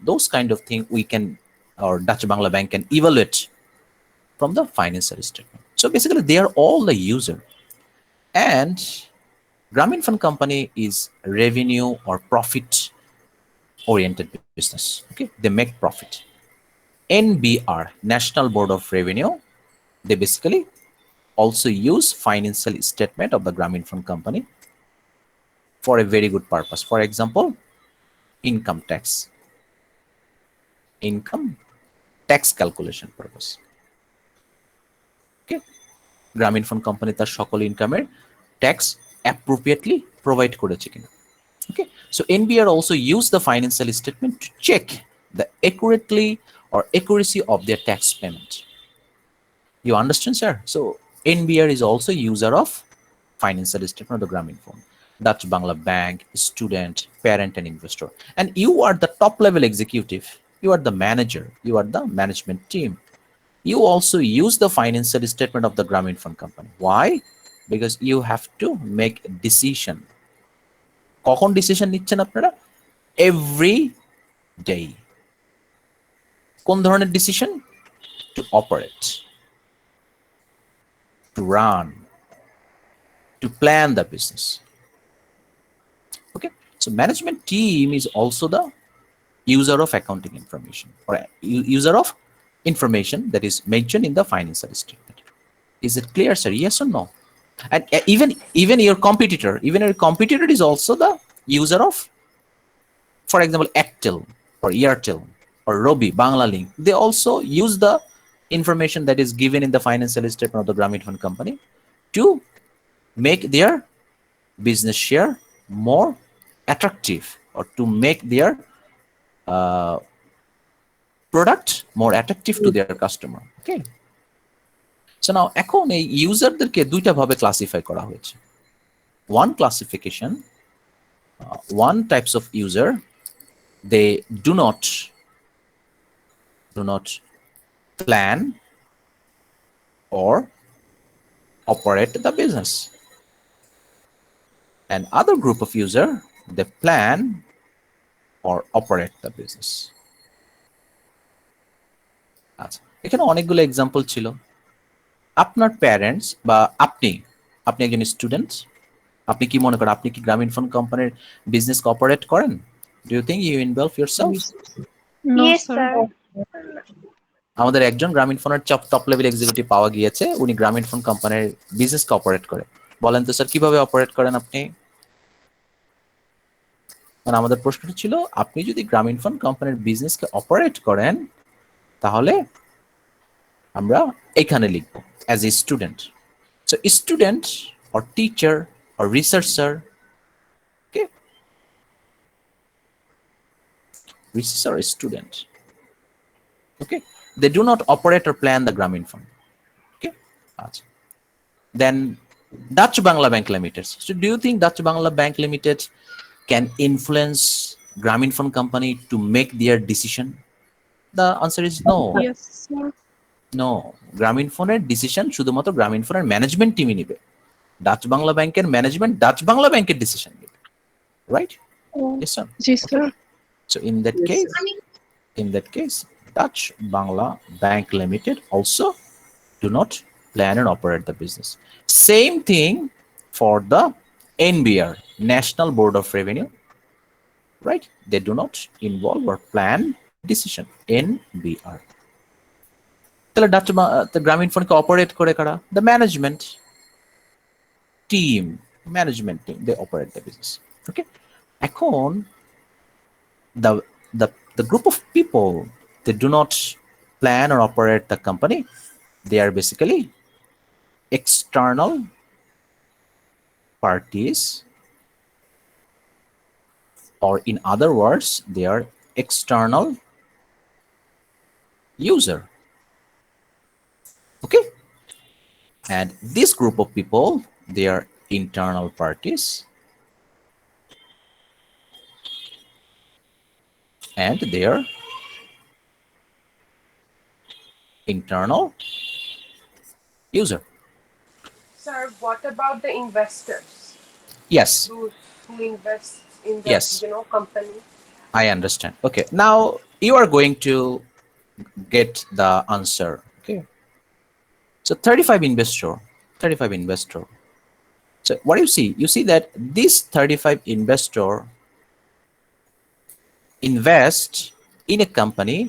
those kind of thing we can, or Dutch Bangla Bank can evaluate from the financial statement. So basically they are all the user, and Grameen Fund Company is revenue or profit oriented business. Okay, they make profit. NBR, National Board of Revenue, they basically also use financial statement of the Grameen Fund Company for a very good purpose. For example, income tax calculation purpose. Okay, Grameen Fund Company তার সকল ইনকামের tax appropriately provide করেছে কিনা. Okay, so NBR also use the financial statement to check the accuracy of their tax payment. You understand, sir? So NBR is also user of financial statement of the Grameen Fund. Dutch Bangla Bank, student, parent, and investor. And you are the top level executive. You are the manager. You are the management team. You also use the financial statement of the Grameen Fund Company. Why? Because you have to make a decision. কখন decision নিচ্ছেন আপনারা? Every day. কোন ধরনের decision? To operate, to run, to plan the business. Okay, so management team is also the user of accounting information, or user of information that is mentioned in the financial statement. Is it clear, sir? Yes or no? And even your competitor is also the user of, for example, Actel or Airtel or Robi, Banglalink. They also use the information that is given in the financial statement of the Grameen Fund Company to make their business share more attractive, or to make their product more attractive to their customer. Okay, so now এখন এই ইউজারদেরকে দুইটা ভাবে classify করা হয়েছে. One classification, one types of user, they do not plan or operate the business, and other group of user, they plan or operate the business. আচ্ছা, এখানে অনেকগুলো example ছিল. আপনার প্যারেন্টস বা আপনি একজন স্টুডেন্ট, আপনি কি মনে করেন আপনি কি গ্রামীণ ফোন কোম্পানির বিজনেস অপারেট করেন? Do you think you involve yourself? No, Yes, sir. sir. আমাদের একজন গ্রামীণ ফোনের টপ লেভেল এক্সিকিউটিভ পাওয়া গিয়েছে, উনি গ্রামীণ ফোন কোম্পানির বিজনেসকে অপারেট করে. বলেন তো স্যার কিভাবে অপারেট করেন আপনি? মানে আমাদের প্রশ্নটা ছিল, আপনি যদি গ্রামীণ ফোন কোম্পানির বিজনেসকে অপারেট করেন তাহলে আমরা এখানে লিখব as a student. So student or teacher or researcher, okay, researcher or student, okay, they do not operate or plan the Grameen Fund. Okay, then Dutch Bangla Bank Limited. So do you think Dutch Bangla Bank Limited can influence Grameen Fund Company to make their decision? The answer is no. Yes, sir. No, Grameen Fund decision শুধুমাত্র গ্রামীণ ফোনের management টিমই নেবে. Dutch Bangla ব্যাংকের management Dutch Bangla ব্যাংকের decision নেবে, right? Yes, sir. Yes, sir. So in that case, Dutch Bangla Bank Limited also do not plan and operate the business. Same thing for the NBR, National Board of Revenue, right? They do not involve or plan decision. NBR. তাহলে Dutch the গ্রামীণ ফোনকে operate করে কারা? The management team, they operate the business. Okay, এখন the group of people, they do not plan or operate the company. They are basically external parties, or in other words, they are external user. Okay, and this group of people, they are internal parties, and they are internal user. Sir, what about the investors? Yes, Who invests in the Yes, company. I understand. Okay, now you are going to get the answer. Okay, so 35 investor, 35 investor. So what do you see? You see that this 35 investor invest in a company,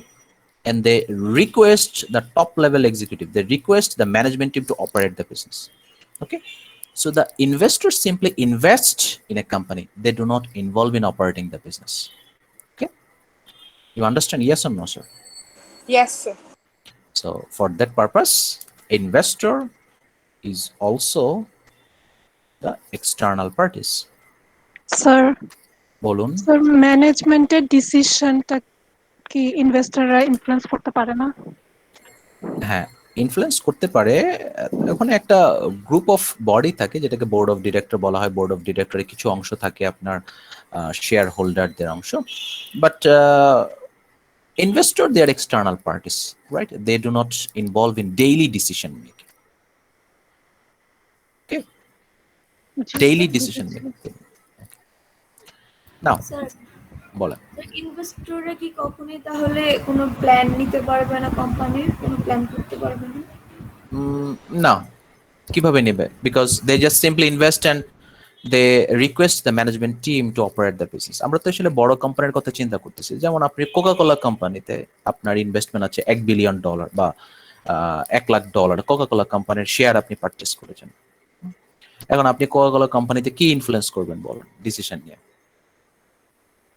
and they request the top level executive, they request the management team to operate the business. Okay, so the investors simply invest in a company, they do not involve in operating the business. Okay, you understand? Yes or no, sir? Yes, sir. So for that purpose, investor is also the external parties. Sir বলুন। Sir ম্যানেজমেন্টের ডিসিশনটা কি ইনভেস্টররা influence করতে পারে না? হ্যাঁ, influence করতে পারে। ওখানে একটা গ্রুপ অফ বডি থাকে যেটাকে বোর্ড অফ ডিরেক্টর বলা হয়। বোর্ড অফ ডিরেক্টরের কিছু অংশ থাকে আপনার শেয়ার হোল্ডারদের অংশ, but investor, they are external parties, right? They do not involve in daily decision making. Okay, daily decision making. Now sir, বলেন। ইনভেস্টররা কি কখনোই তাহলে কোনো প্ল্যান নিতে পারবে না, কোম্পানির কোনো প্ল্যান করতে পারবে না? না, কিভাবে নেবে? Because they just simply invest and they request the management team to operate the business. আমরা তো আসলে বড় কোম্পানির কথা চিন্তা করতেছি। যেমন আপনি কোকা কোলা কোম্পানিতে আপনার ইনভেস্টমেন্ট আছে $1 বিলিয়ন বা $1,00,000 কোকা কোলা কোম্পানির শেয়ার আপনি পারচেস করেছেন। এখন আপনি কোকা কোলা কোম্পানিতে কি ইনফ্লুয়েন্স করবেন বলেন ডিসিশন নিয়ে?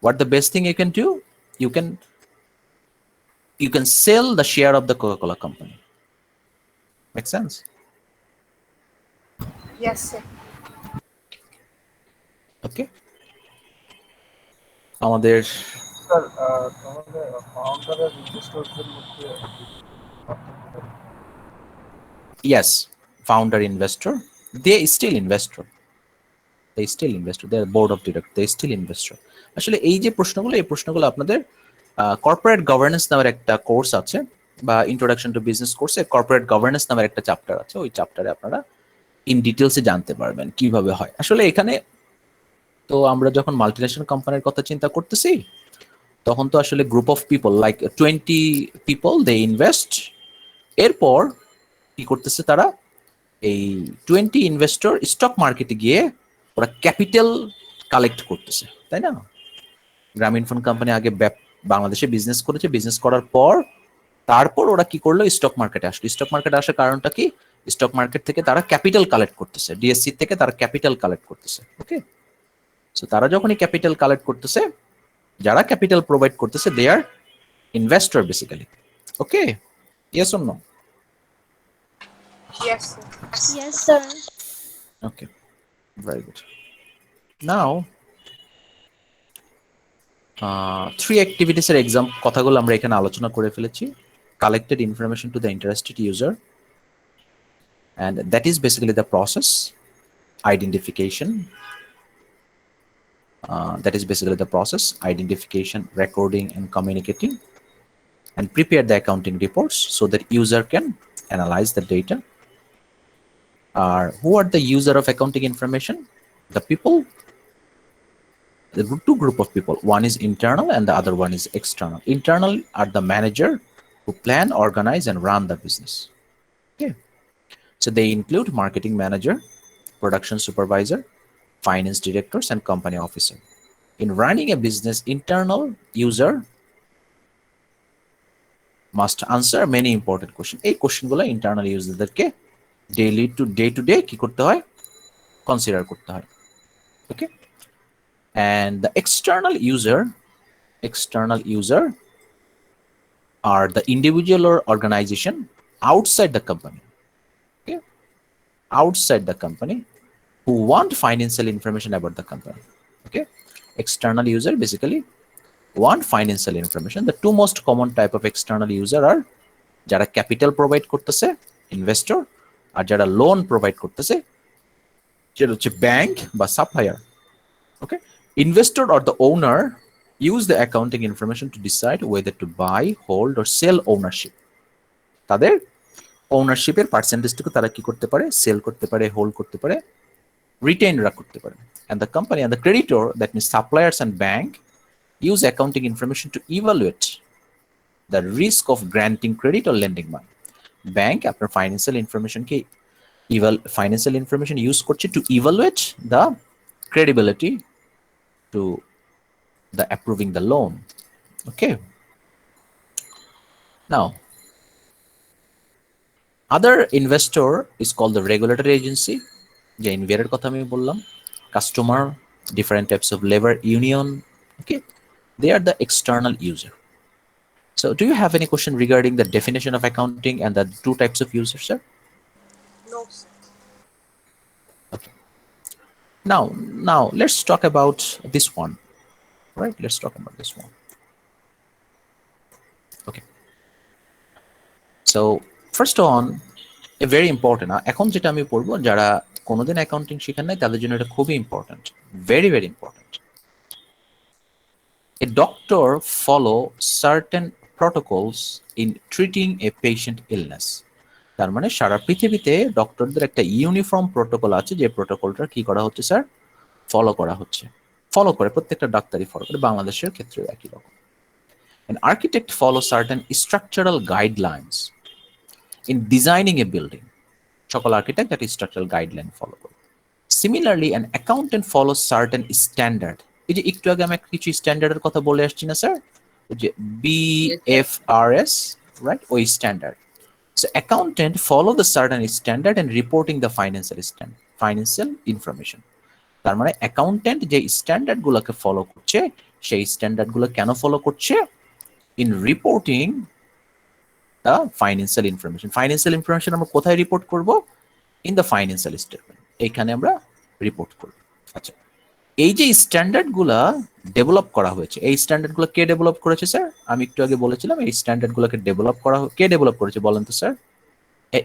What the best thing you can do? You can sell the share of the Coca-Cola company. Make sense? Yes, sir. Okay. আমাদের স্যার আমাদের ফাউন্ডার আর ইনভেস্টরদের মধ্যে yes, founder investor, they still investor. They still investor. They are board of directors. They still investor. আসলে এই যে প্রশ্নগুলো আপনাদের corporate governance নামের একটা কোর্স আছে, বা ইন্ট্রোডাকশন টু বিজনেস কোর্সে কর্পোরেট গভর্নেন্স নামের একটা চ্যাপ্টার আছে। ওই চ্যাপ্টারে আপনারা ইন ডিটেলসে জানতে পারবেন কিভাবে হয়। আসলে এখানে তো আমরা যখন মাল্টিনেশনাল কোম্পানির কথা চিন্তা করতেছি, তখন তো আসলে group of people like 20 people they invest. এরপর কি করতেছে তারা? এই 20 ইনভেস্টর স্টক মার্কেটে গিয়ে ওরা ক্যাপিটাল কালেক্ট করতেছে, তাই না? গ্রামীণফোন কোম্পানি আগে বাংলাদেশে বিজনেস করেছে, বিজনেস করার পর তারপর ওরা কি করলো? স্টক মার্কেটে আসলো। স্টক মার্কেটে আসার কারণটা কি? স্টক মার্কেট থেকে তারা ক্যাপিটাল কালেক্ট করতেছে, ডিএসসি থেকে তারা ক্যাপিটাল কালেক্ট করতেছে। ওকে, সো তারা যখনই ক্যাপিটাল কালেক্ট করতেছে, যারা ক্যাপিটাল প্রোভাইড করতেছে they are investor basically. Okay, yes or no? Yes, sir. Yes, sir. Okay, very good. Now, three activities এর এক্সাম কথাগুলো আমরা এখানে আলোচনা করে ফেলেছি। Collected information to the interested user, and that is basically the process. Identification, that is basically the process. Identification, recording, and communicating, and prepare the accounting reports so that user can analyze the data. Who are the user of accounting information? The people, the two group of people. One is internal and the other one is external. Internal are the manager who plan, organize, and run the business. Okay, so they include marketing manager, production supervisor, finance directors, and company officer. In running a business, internal user must answer many important questions. এই কোশ্চেনগুলো internal ইউজারদেরকে day to day কি করতে হয়? Consider করতে হয়। ওকে, and the external user are the individual or organization outside the company. Okay, outside the company who want financial information about the company. Okay, external user basically want financial information. The two most common type of external user are যারা capital provide করতেছে investor, আর যারা loan provide করতেছে যেটা হচ্ছে bank বা supplier. Okay, investor or the owner use the accounting information to decide whether to buy, hold, or sell ownership. তাদের ওনারশিপের পার্সেন্টেজটুকু তারা কি করতে পারে? সেল করতে পারে, হোল্ড করতে পারে, রিটেইন করতে পারেন। And the company and the creditor, that means suppliers and bank, use accounting information to evaluate the risk of granting credit or lending money. Bank আপনার financial information কে financial information use করছে to evaluate the credibility to the approving the loan. Okay. Now, other investor is called the regulatory agency. যে investor কথা আমি বললাম, customer, different types of labor union. Okay, they are the external user. So do you have any question regarding the definition of accounting and the two types of users, sir? No, sir. Okay. Now let's talk about this one. Right, let's talk about this one. Okay. So first on, a very important, এখন যেটা আমি পড়বো যারা কোনোদিন accounting শিখেন নাই তাদের জন্য এটা খুবই important, very very important. A doctor follow certain protocols in treating a patient illness. তার মানে সারা পৃথিবীতে ডক্টরদের একটা ইউনিফর্ম প্রোটোকল আছে, যে প্রোটোকলটা কি করা হচ্ছে স্যার, ফলো করা হচ্ছে, ফলো করে প্রত্যেকটা ডাক্তারই ফলো করে, বাংলাদেশের ক্ষেত্রেও একই রকম। An architect follow certain structural guidelines in designing a building. সকল আর্কিটেক্ট একটা স্ট্রাকচারাল গাইডলাইন ফলো করে। Similarly, an accountant follows certain standard. এই যে একটু আগে আমি কিছু স্ট্যান্ডার্ডের কথা বলে আসছি না স্যার, যে BFRS, right, ওই standard. So accountant follow the certain standard and reporting the financial information. তার মানে অ্যাকাউন্টেন্ট যে স্ট্যান্ডার্ড গুলোকে ফলো করছে, সেই স্ট্যান্ডার্ড গুলো কেন ফলো করছে? In reporting the financial information. Financial information আমরা কোথায় রিপোর্ট করব? In the financial statement. এখানে আমরা রিপোর্ট করব। আচ্ছা, এই যে স্ট্যান্ডার্ড গুলা ডেভেলপ করা হয়েছে, এই স্ট্যান্ডার্ড গুলো কে ডেভেলপ করেছে স্যার? আমি একটু আগে বলেছিলাম এই স্ট্যান্ডার্ড গুলোকে ডেভেলপ করা, কে ডেভেলপ করেছে বলেন তো স্যার?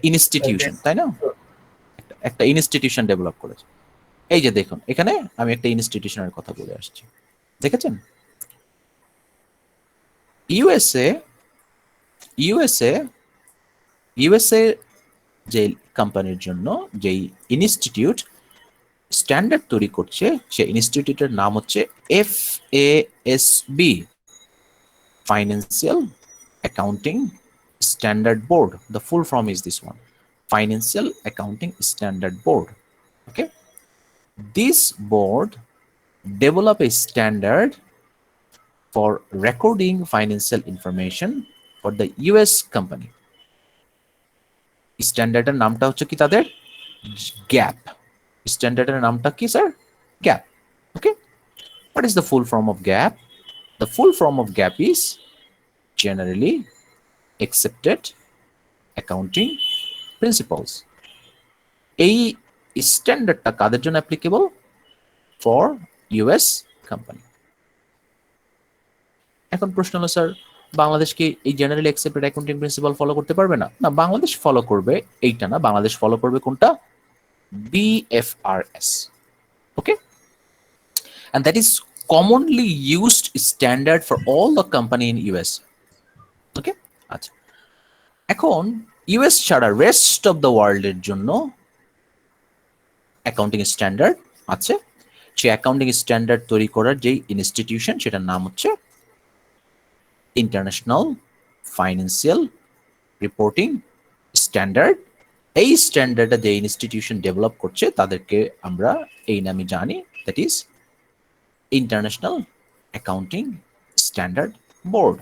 ইনস্টিটিউশন, তাই না? একটা ইনস্টিটিউশন ডেভেলপ করেছে। এই যে দেখুন, এখানে আমি একটা ইনস্টিটিউশনের কথা বলে আসছি, দেখেছেন? ইউএসএ যে কোম্পানির জন্য যেই ইনস্টিটিউট স্ট্যান্ডার্ড তৈরি করছে, সেই ইনস্টিটিউটের নাম হচ্ছে FASB, Financial Accounting Standard Board. The full form is this one, Financial Accounting Standard Board. Okay, this board develop a standard for recording financial information for the US company. স্ট্যান্ডার্ডের নামটা হচ্ছে কি তাদের? গ্যাপ। স্ট্যান্ডার্ডের নামটা কি sir? Gap. Okay, what is the full form of GAP? The full form of GAP is generally accepted accounting principles. এই স্ট্যান্ডার্ডটা কাদের জন্য applicable? For US company. এখন প্রশ্ন হলো স্যার, বাংলাদেশ কি এই generally accepted accounting principle follow করতে পারবে না? না, বাংলাদেশ ফলো করবে এইটা না, বাংলাদেশ ফলো করবে কোনটা? BFRS. Okay, and that is commonly used standard for all the company in US. Okay, আচ্ছা, এখন US ছাড়া রেস্ট অফ দ্য ওয়ার্ল্ড এর জন্য অ্যাকাউন্টিং স্ট্যান্ডার্ড আছে। সেই অ্যাকাউন্টিং স্ট্যান্ডার্ড তৈরি করার যেই ইনস্টিটিউশন, সেটার নাম হচ্ছে ইন্টারন্যাশনাল ফাইন্যান্সিয়াল রিপোর্টিং স্ট্যান্ডার্ড। এই স্ট্যান্ডার্ডটা যে ইনস্টিটিউশন ডেভেলপ করছে তাদেরকে আমরা এই নামে জানি, that is international accounting standard board.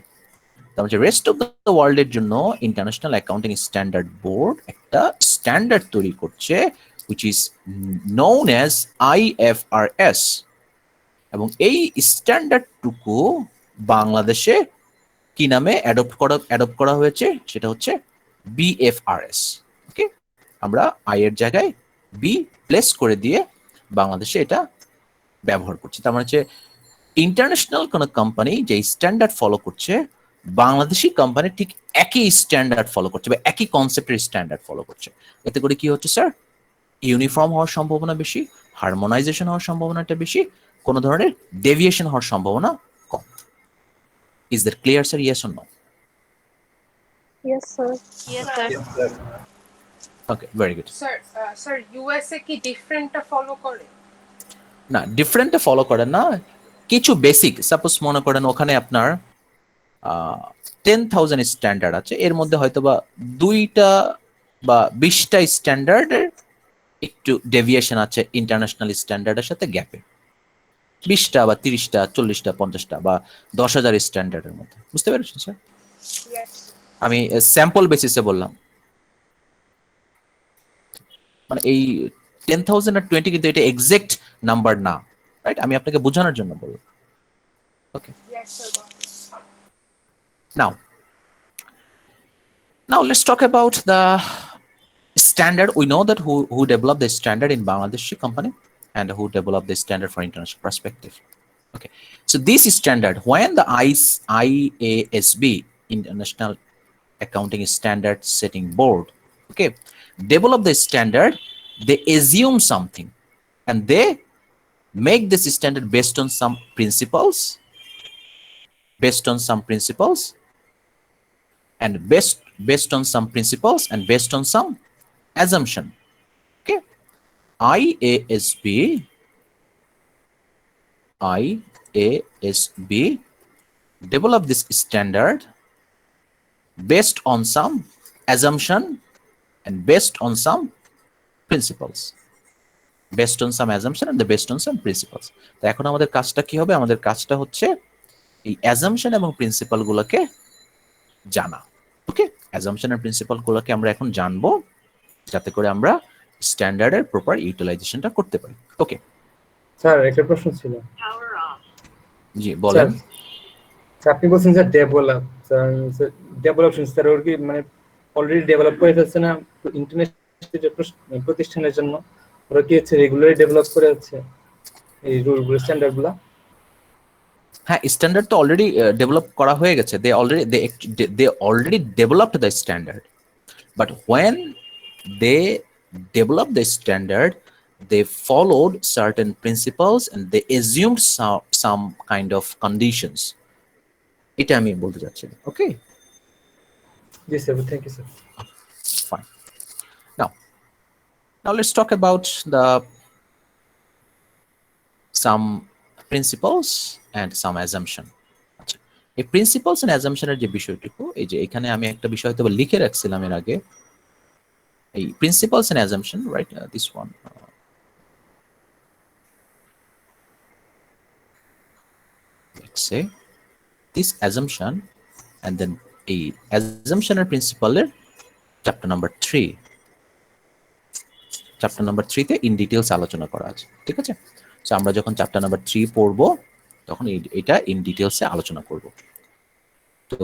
তার মানে রেস্ট অফ দ্য ওয়ার্ল্ডের জন্য ইন্টারন্যাশনাল অ্যাকাউন্টিং স্ট্যান্ডার্ড বোর্ড একটা স্ট্যান্ডার্ড তৈরি করছে, which is known as IFRS, এবং এই স্ট্যান্ডার্ডটুকু বাংলাদেশে কি নামে অ্যাডপ্ট করা হয়েছে? সেটা হচ্ছে BFRS। ওকে, আমরা আই এর জায়গায় বি প্লেস করে দিয়ে বাংলাদেশে এটা ব্যবহার করছি। তার মানে হচ্ছে ইন্টারন্যাশনাল কোন কোম্পানি যে স্ট্যান্ডার্ড ফলো করছে, বাংলাদেশি কোম্পানি ঠিক একই স্ট্যান্ডার্ড ফলো করছে বা একই কনসেপ্টের স্ট্যান্ডার্ড ফলো করছে। এতে করে কি হচ্ছে স্যার? ইউনিফর্ম হওয়ার সম্ভাবনা বেশি, হারমোনাইজেশন হওয়ার সম্ভাবনাটা বেশি, কোনো ধরনের ডেভিয়েশন হওয়ার সম্ভাবনা কম। Is that clear, sir? Yes or no? Yes, sir. Yes, sir. Okay, very good. Sir USA কি ডিফারেন্টটা ফলো করে? না, ডিফারেন্টে ফলো করে না, কিছু বেসিক, সাপোজ মনে করেন ওখানে আপনার 10,000 স্ট্যান্ডার্ড আছে, এর মধ্যে হয়তো বা 2টা বা 20টা স্ট্যান্ডার্ডের একটু ডেভিয়েশন আছে ইন্টারন্যাশনাল স্ট্যান্ডার্ডের সাথে গ্যাপে, 20টা বা 30টা 40টা 50টা বা 10,000 স্ট্যান্ডার্ডের মধ্যে, বুঝতে পেরেছেন স্যার? আমি স্যাম্পল বেসিসে বললাম, মানে এই 10,000 আর 20 কিন্তু এটা এক্সাক্ট নাম্বার না, রাইট? আমি আপনাকে বোঝানোর জন্য বললাম। ওকে, now let's talk about the standard. We know that who developed the standard in Bangladeshi company and who developed the standard for international perspective. Okay, so this standard, when the IASB, International Accounting Standard Setting Board, okay, develop the standard, they assume something and they make this standard based on some principles, and based on some principles and based on some assumption. Okay, IASB develop this standard based on some assumption and based on some principles, based on some assumption and based on some principles. তো এখন আমাদের কাজটা কি হবে? আমাদের কাজটা হচ্ছে এই অ্যাজাম্পশন এবং প্রিন্সিপাল গুলোকে জানা। ওকে, অ্যাজাম্পশন আর প্রিন্সিপাল গুলোকে আমরা এখন জানবো, যাতে করে আমরা স্ট্যান্ডার্ডের প্রপার ইউটিলাইজেশনটা করতে পারি। ওকে স্যার, একটা প্রশ্ন ছিল। জি বলেন। স্যার, আপনি বলছেন যে ডেভেলপশন, স্যার ওর কি মানে অলরেডি ডেভেলপ করে ফেলছে না ইন্টারন্যাশনাল প্রতিষ্ঠানের জন্য? ওরা কি হচ্ছে রেগুলারলি ডেভেলপ করে যাচ্ছে এই রুলগুলো, স্ট্যান্ডার্ডগুলো? হ্যাঁ, স্ট্যান্ডার্ড তো অলরেডি ডেভেলপ করা হয়ে গেছে। they already developed the standard, but when they developed the standard, they followed certain principles and they assumed some kind of conditions. এটা আমি বলতে চাচ্ছি। ওকে, জি sir, thank you sir. Fine. Now let's talk about some principles and some assumption. আচ্ছা, এই principles and অ্যাজাম্পশনের যে বিষয়টুকু, এই যে এখানে আমি একটা বিষয় হয়তো লিখে রাখছিলাম এর আগে, এই principles and assumption, right? This one, let's say this assumption and then এই অ্যাজাম্পশনের প্রিন্সিপালের চ্যাপ্টার নাম্বার 3 তে ইন ডিটেইলস আলোচনা করা আছে, ঠিক আছে? সো আমরা যখন চ্যাপ্টার নাম্বার 3 পড়বো তখন এটা ইন ডিটেইলসে আলোচনা করব। তো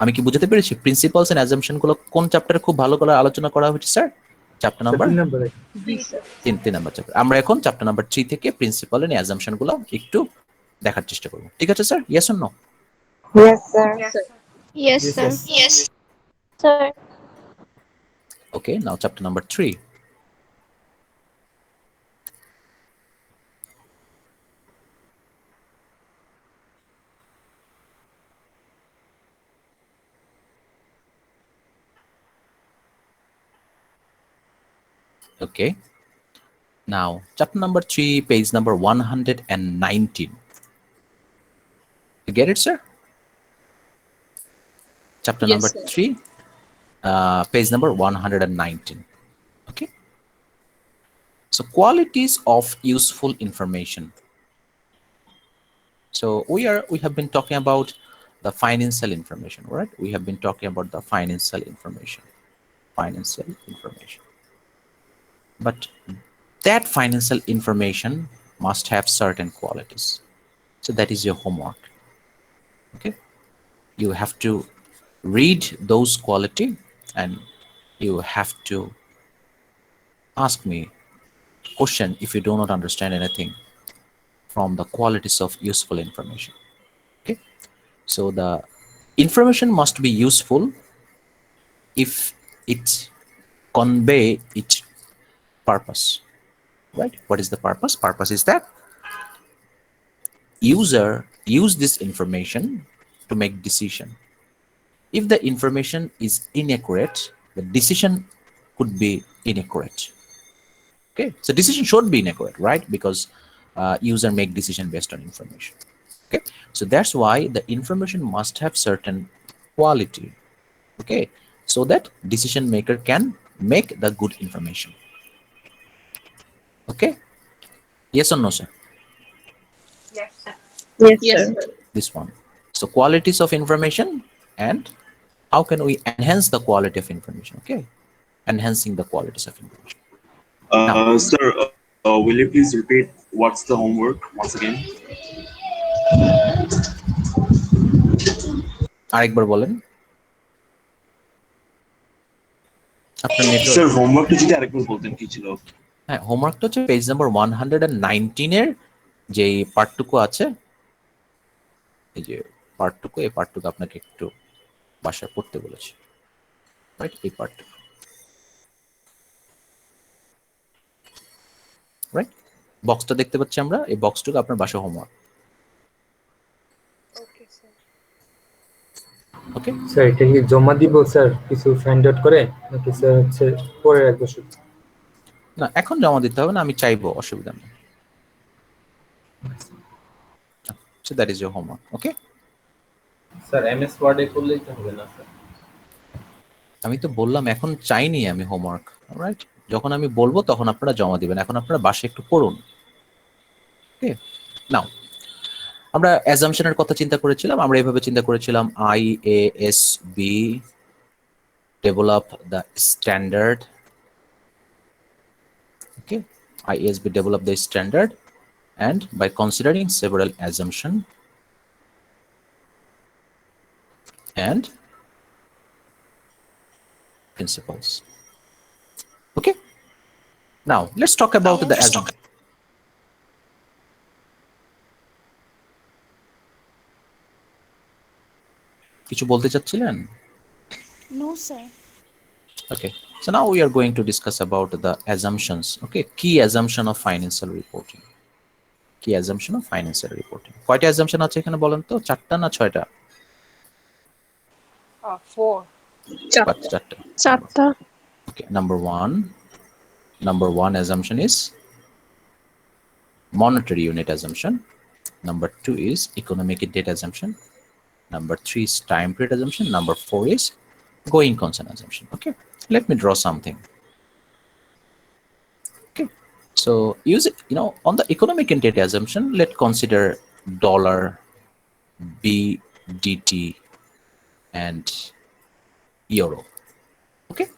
আমি কি বুঝাতে পেরেছি প্রিন্সিপালস এন্ড অ্যাজাম্পশন গুলো কোন চ্যাপ্টারে খুব ভালো করে আলোচনা করা হয়েছে sir? Chapter number 3 number chapter. আমরা এখন চ্যাপ্টার নাম্বার 3 থেকে প্রিন্সিপাল এন্ড অ্যাজাম্পশন গুলো একটু দেখার চেষ্টা করব, ঠিক আছে sir? Yes or no? Yes, sir. Yes, sir. Yes, sir. Okay, now chapter number 3. Okay, now chapter number 3, page number 119. You get it, sir? Chapter Yes, number sir. 3, page number 119. Okay, so qualities of useful information. So we have been talking about the financial information, right? We have been talking about the financial information. But that financial information must have certain qualities. So that is your homework. Okay, you have to read those quality and you have to ask me question if you do not understand anything from the qualities of useful information. Okay, so the information must be useful if it convey its purpose, right? What is the purpose? Purpose is that user use this information to make decision. If the information is inaccurate, the decision could be inaccurate. Okay, so decision should be inaccurate, right? Because user make decision based on information. Okay, so that's why the information must have certain quality. Okay, so that decision maker can make the good information. Okay, yes or no, sir? Yes. Yes. This one. So qualities of information and how can we enhance the quality of information? Okay, enhancing the qualities of information. Sir, will you please repeat what's the homework once again? আরেকবার বলেন আপনার network. Sir হোমওয়ার্কটা যদি আরেকবার বলতেন কি ছিল? হ্যাঁ, হোমওয়ার্কটা হচ্ছে পেজ নাম্বার 119 এর যে পার্টটুকু আছে, এই যে পার্টটুকু, এই পার্টটুকু আপনাকে একটু বাসায় পড়তে বলেছি, রাইট? এই পার্টটুকু, রাইট? বক্সটা দেখতে পাচ্ছি আমরা, এই বক্সটুকু আপনার বাসায় homework. Okay sir. Okay sir এটা কি জমা দিব স্যার কিছু ফাইন্ড আউট করে নাকি স্যার হচ্ছে পরে রাখবো শুধু? না, এখন জমা দিতে হবে না, আমি চাইবো, অসুবিধা নেই। So that is your homework. Okay, sir MS ওয়ার্ডে করলেই তো হবে না স্যার? আমি তো বললাম এখন চাইনি আমি হোমওয়ার্ক, রাইট? যখন আমি বলবো তখন আপনারা জমা দিবেন, এখন আপনারা বাসায় একটু পড়ুন। ওকে, নাও আমরা অ্যাজাম্পশনের কথা চিন্তা করেছিলাম, আমরা এভাবে চিন্তা করেছিলাম IASB develop the standard. Okay, IASB develop the standard and by considering several assumption and principles. Okay, now let's talk about the assumption. কিছু বলতে চাচ্ছিলেন? No, sir. Okay, so now we are going to discuss about the assumptions. Okay, key assumption of financial reporting. Key assumption of financial reporting. কয়টা assumption আছে এখানে বলেন তো? 4টা না 6টা? 4. চারটা। Okay, number one assumption is monetary unit assumption. Number 2 is economic data assumption. Number 3 is time period assumption. Number 4 is going concern assumption. Okay, let me draw something. Okay, so use it, on the economic entity assumption, let's consider dollar, BDT, and euro. Okay,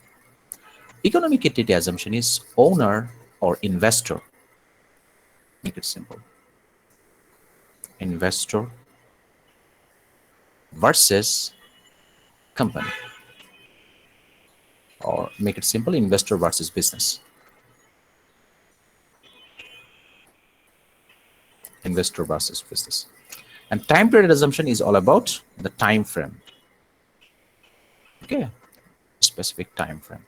economic entity assumption is owner or investor. Make it simple. Investor versus company, or make it simple, investor versus business. Investor versus business. And time period assumption is all about the time frame. Okay, specific time frame.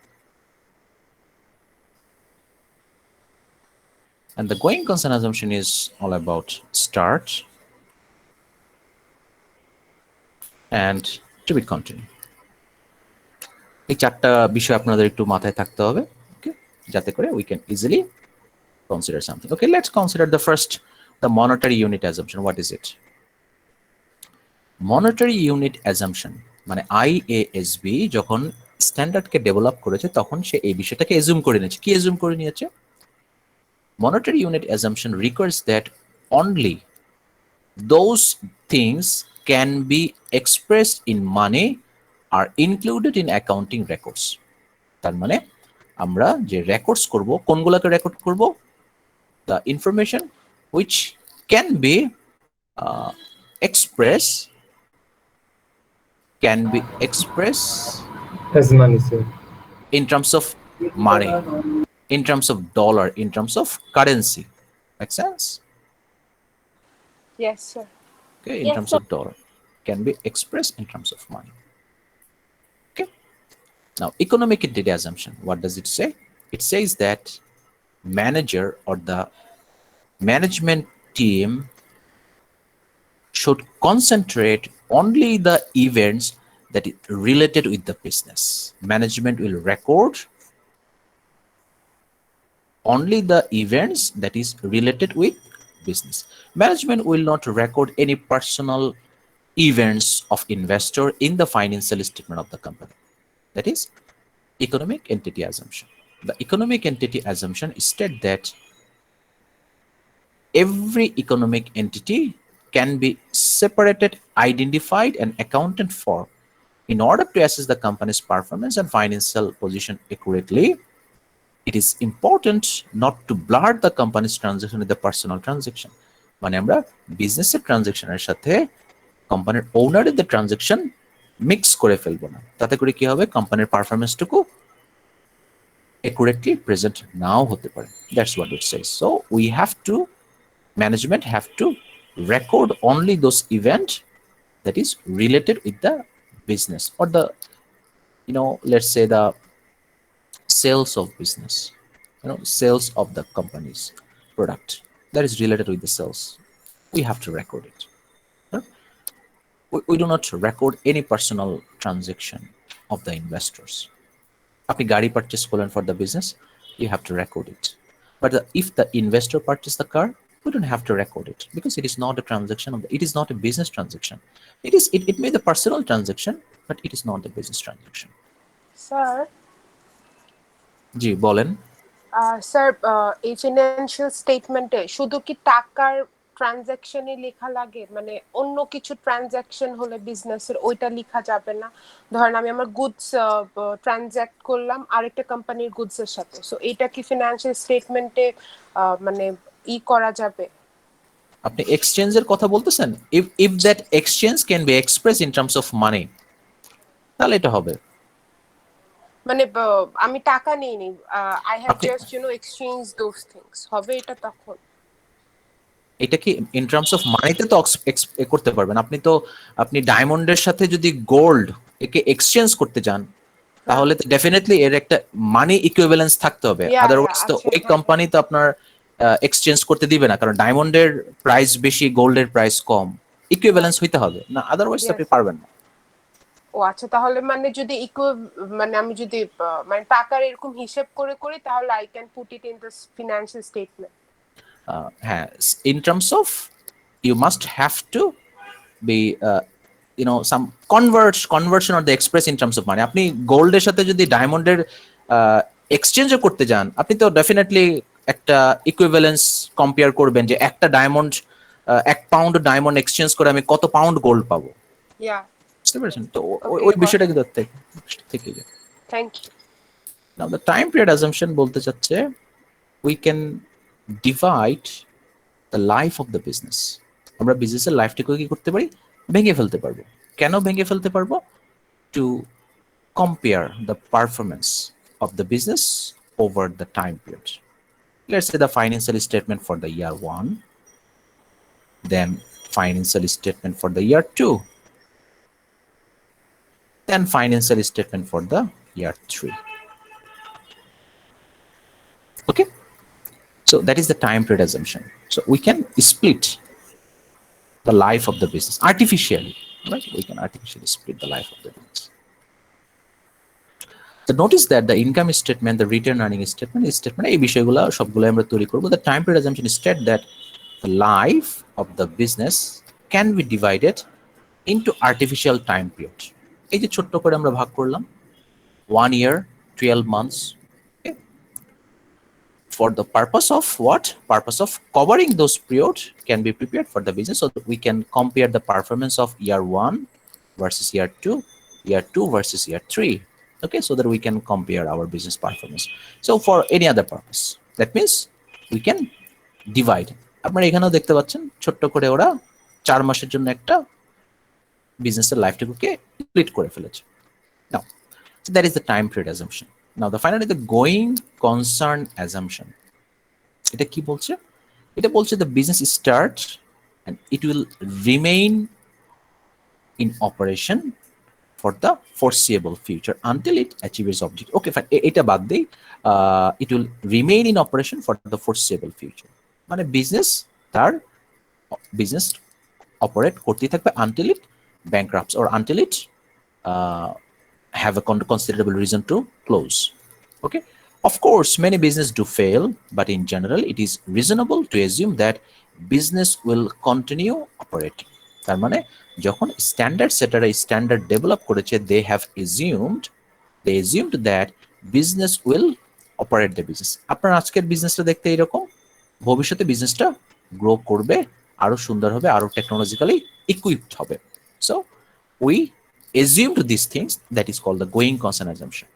And the going concern assumption is all about start and to be continued. এই চারটা বিষয় আপনাদের একটু মাথায় থাকতে হবে, ওকে, যাতে করে we can easily consider something. Okay, let's consider the first, the monetary unit assumption. What is it? Monetary unit assumption মানে IASB যখন স্ট্যান্ডার্ডকে ডেভেলপ করেছে তখন সে এই বিষয়টাকে এজুম করে নিয়েছে। কি এজুম করে নিয়েছে? Monetary unit assumption requires that only those things can be expressed in money are included in accounting records. তার মানে আমরা যে রেকর্ডস করব, কোনগুলোকে রেকর্ড করব? The information which can be expressed as money, sir, in terms of money, in terms of dollar, in terms of currency. Make sense? Yes, sir. Okay, in terms of dollar, can be expressed in terms of money. Okay, now economic entity assumption, what does it say? It says that manager or the management team should concentrate only the events that is related with the business. Management will record only the events that is related with business. Management will not record any personal events of investor in the financial statement of the company. That is economic entity assumption. The economic entity assumption states that every economic entity can be separated, identified, and accounted for in order to assess the company's performance and financial position accurately. It is important not to blur the company's transaction with the personal transaction. মানে আমরা বিজনেসের ট্রানজাকশনের সাথে কোম্পানির ওনারের the transaction mix করে ফেলবো না, তাতে করে কি হবে কোম্পানির পারফরমেন্সটুকু accurately present নাও হতে পারে. That's what it says. So we have to, management have to record only those events that is related with the business or the, let's say the sales of business, sales of the company's product that is related with the sales. We have to record it. We do not record any personal transaction of the investors. Apni gari purchase করলেন for the business, you have to record it. But if the investor purchased the car, we don't have to record it because it is not a transaction it is not a business transaction. It may be the personal transaction, but it is not the business transaction. Sir, জি বলেন। Sir এই financial স্টেটমেন্টে শুধু কি টাকার ট্রানজাকশনই লেখা লাগে, মানে অন্য কিছু ট্রানজাকশন হলে বিজনেসের ওইটা লেখা যাবে না? ধরেন আমি আমার গুডস ট্রানজাক্ট করলাম আরেকটা কোম্পানির গুডস এর সাথে, সো এটা কি ফিনান্সিয়াল স্টেটমেন্টে মানে করা যাবে? আপনি এক্সচেঞ্জের কথা বলতেছেন? if that exchange can be expressed in terms of money, তাহলে এটা হবে। মানে আমি টাকা নেইনি, I have just exchange those things, হবে এটা তখন? এটা কি ইন টার্মস অফ মানিতে তো করতে পারবেন। আপনি ডায়মন্ডের সাথে যদি গোল্ড একে এক্সচেঞ্জ করতে যান, তাহলে তো ডেফিনেটলি এর একটা মানি ইকুইভ্যালেন্স থাকতে হবে, আদারওয়াইজ তো ওই কোম্পানি তো আপনার এক্সচেঞ্জ করতে দিবে না, কারণ ডায়মন্ডের প্রাইস বেশি, গোল্ডের প্রাইস কম, ইকুইভ্যালেন্স হইতে হবে না, আদারওয়াইজ আপনি পারবেন না। ও আচ্ছা, তাহলে মানে যদি মানে আমি যদি মানে টাকার এরকম হিসাব করে করি, তাহলে I can put it in the financial statement. হ্যাঁ, in terms of you must have to be some conversion or the express in terms of money. আপনি গোল্ডের সাথে যদি ডায়মন্ডের এক্সচেঞ্জও করতে যান, আপনি তো ডেফিনেটলি একটা ইকুইভ্যালেন্স কম্পেয়ার করবেন যে একটা ডায়মন্ড 1 পাউন্ড ডায়মন্ড এক্সচেঞ্জ করে আমি কত পাউন্ড গোল্ড পাবো। বুঝতে পেরেছেন তো? ওই বিষয়টা কিন্তু থেকে যায়। Thank you. Now the time period assumption বলতে চাচ্ছে we can divide the life of the business. আমরা বিজনেসের লাইফটাকে কি করতে পারি? ভেঙে ফেলতে পারবো। কেন ভেঙে ফেলতে পারবো? To compare the performance of the business over the time period. Let's say the financial statement for the year 1, then financial statement for the year 2, then financial statement for the year 3. Okay? So that is the time period assumption. So we can split the life of the business artificially, right? We can artificially split the life of the business. So notice that the income statement, the return earning statement, এই বিষয়গুলো সবগুলো আমরা তৈরি করব। The time period assumption state that the life of the business can be divided into artificial time period. এই যে ছোট্ট করে আমরা ভাগ করলাম 1 year, 12 months. For the purpose of what? Purpose of covering those periods can be prepared for the business so that we can compare the performance of year 1 versus year 2, year 2 versus year 3. Okay, so that we can compare our business performance. So for any other purpose, that means we can divide. আপনারা এখানেও দেখতে পাচ্ছেন ছোট্ট করে ওরা 4 মাসের জন্য একটা বিজনেসের লাইফটাকে স্প্লিট করে ফেলেছে। Now, so that is the time period assumption. Now, finally, the going concern assumption. এটা কি বলছে? এটা বলছে the business start and it will remain in operation for the foreseeable future until it achieves its objective. Okay, fine. এটা বাদ দেই, it will remain in operation for the foreseeable future. মানে business operate করতে থাকবে until it bankrupts or until it have a considerable reason to close. Okay, Of course, many business do fail, but in general, it is reasonable to assume that business will continue operating. তার মানে যখন standard সেটারা standard develop করেছে, they assumed that business will operate the business. আপনার আজকের বিজনেসটা দেখতে এরকম, ভবিষ্যতে বিজনেসটা গ্রো করবে, আরো সুন্দর হবে, আরো টেকনোলজিক্যালি ইকুইপড হবে। So we assumed these things, that is called the going concern assumption.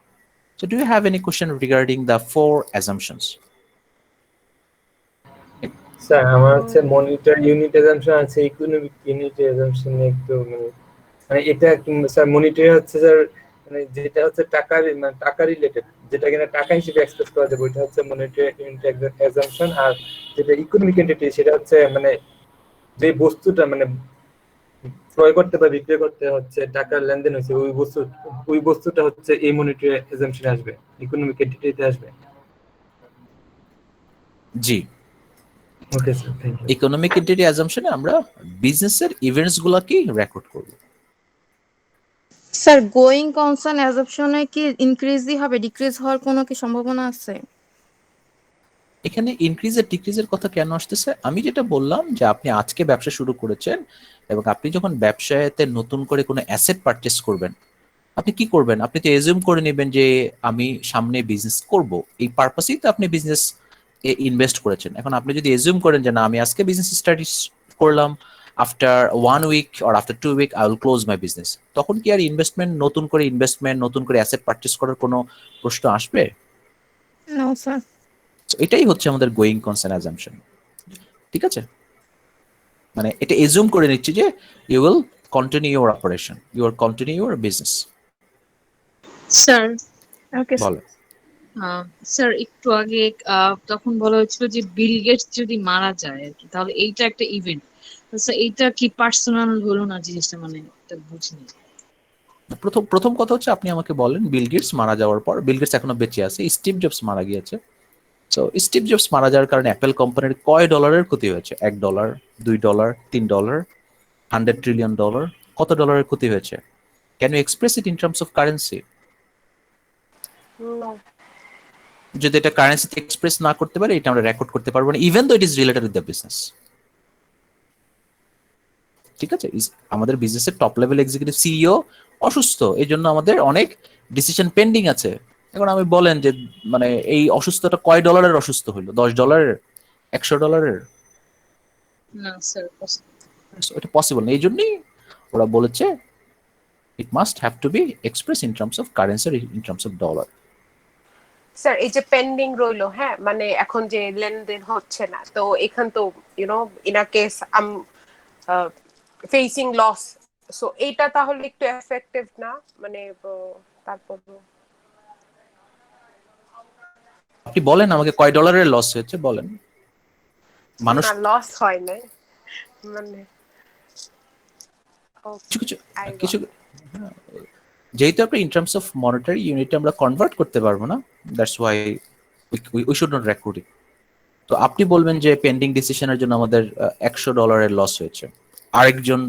So do you have any question regarding the 4 assumptions? Sir আমার হচ্ছে মনিটর ইউনিট অ্যাজাম্পশন আছে, ইকোনমিক ইউনিট অ্যাজাম্পশন একটু মানে এটা স্যার মনিটর হচ্ছে sir মানে যেটা হচ্ছে টাকা রিলেটেড, যেটা কিনা টাকা হিসেবে এক্সপ্রেস করা যাবে, ওইটা হচ্ছে মনিটর ইউনিট অ্যাজাম্পশন। আর যেটা ইকোনমিক এন্টিটি সেটা হচ্ছে মানে যে বস্তুটা মানে ক্রয় করতে বা বিক্রয় করতে হচ্ছে টাকার লেনদেন হচ্ছে, ওই বস্তুটা হচ্ছে এই মনিটরি অ্যাজাম্পশনে আসবে, ইকোনমিক এন্টিটিতে আসবে। জি, okay sir, thank you. Economic entity অ্যাজাম্পশনে আমরা বিজনেসের ইভেন্টস গুলাকে রেকর্ড করব। স্যার গোয়িং কনসার্ন অ্যাজাম্পশনে কি ইনক্রিজই হবে, ডিক্রিজ হওয়ার কোনো কি সম্ভাবনা আছে? এখানে ইনক্রিজের ডিক্রিজের কথা কেন আসতেছে? আমি যেটা বললাম যে আপনি আজকে ব্যবসা শুরু করেছেন এবং আপনি যখন ব্যবসাতে নতুন করে কোনো অ্যাসেট পারচেস করবেন, আপনি কি করবেন? আপনি তো এজিউম করে নেবেন যে আমি সামনে বিজনেস করব, এই পারপাসেই তো আপনি বিজনেস ইনভেস্ট করেছেন। এখন আপনি যদি এজিউম করেন যে না, আমি আজকে বিজনেস স্টার্ট করলাম, after 1 week or after 2 week I will close my business, তখন কি আর নতুন করে নতুন করে অ্যাসেট পারচেস করার কোনো প্রশ্ন আসবে? No sir. এটাই হচ্ছে আমাদের গোয়িং কনসার্ন অ্যাজাম্পশন। ঠিক আছে, মানে এটা এজিউম করে নিচ্ছি যে you will continue your operation, you are continue your business. Sir okay বলো। স্যার একটু আগে তখন বলা হয়েছিল যে বিল গেটস যদি মারা যায় আর কি, তাহলে এইটা একটা ইভেন্ট। স্যার এইটা কি পার্সোনাল হলো না জিনিসটা, মানে এটা বুঝিনি। প্রথম কথা হচ্ছে আপনি আমাকে বলেন বিল গেটস মারা যাওয়ার পর, বিল গেটস এখনো বেঁচে আছে, স্টিভ জবস মারা গিয়েছে। সো স্টিভ জবস মারা যাওয়ার কারণে অ্যাপেল কোম্পানির কয় ডলারের ক্ষতি হয়েছে? $1, $2, $3, $100 ট্রিলিয়ন, কত ডলারের ক্ষতি হয়েছে? Can you express it in terms of currency? No. যদি এটা কারেন্সিতে এক্সপ্রেস না করতে পারে, এটা আমরা রেকর্ড করতে পারবো না, even though it is related with the business. ঠিক আছে, আমাদের বিজনেসের টপ লেভেল এক্সিকিউটিভ সিইও অসুস্থ, এই জন্য আমাদের অনেক ডিসিশন পেন্ডিং আছে। এখন আমি বলেন যে মানে এই অসুস্থতা কয় ডলারের অসুস্থ হইলো? $10, $100? না স্যার, এটা পসিবল না। এই জন্যই ওরা বলেছে it must have two be express in terms of currency, in terms of dollar. Sir এই যে পেন্ডিং রইলো, হ্যাঁ মানে এখন যে লেনদেন হচ্ছে না, তো এখান তো in a case I'm facing loss, so এইটা তাহলে একটু এফেক্টিভ না, মানে তারপর আপনি বলেন আমাকে কয় ডলারের লস হয়েছে বলেন। মানুষ লস হয় না, মানে কিছু যেহেতু আপনি in terms of monetary unit আমরা কনভার্ট করতে পারবো না, that's why we should not record it. তো আপনি বলবেন যে পেন্ডিং ডিসিশনের জন্য আমাদের $100 লস হয়েছে, আরেকজন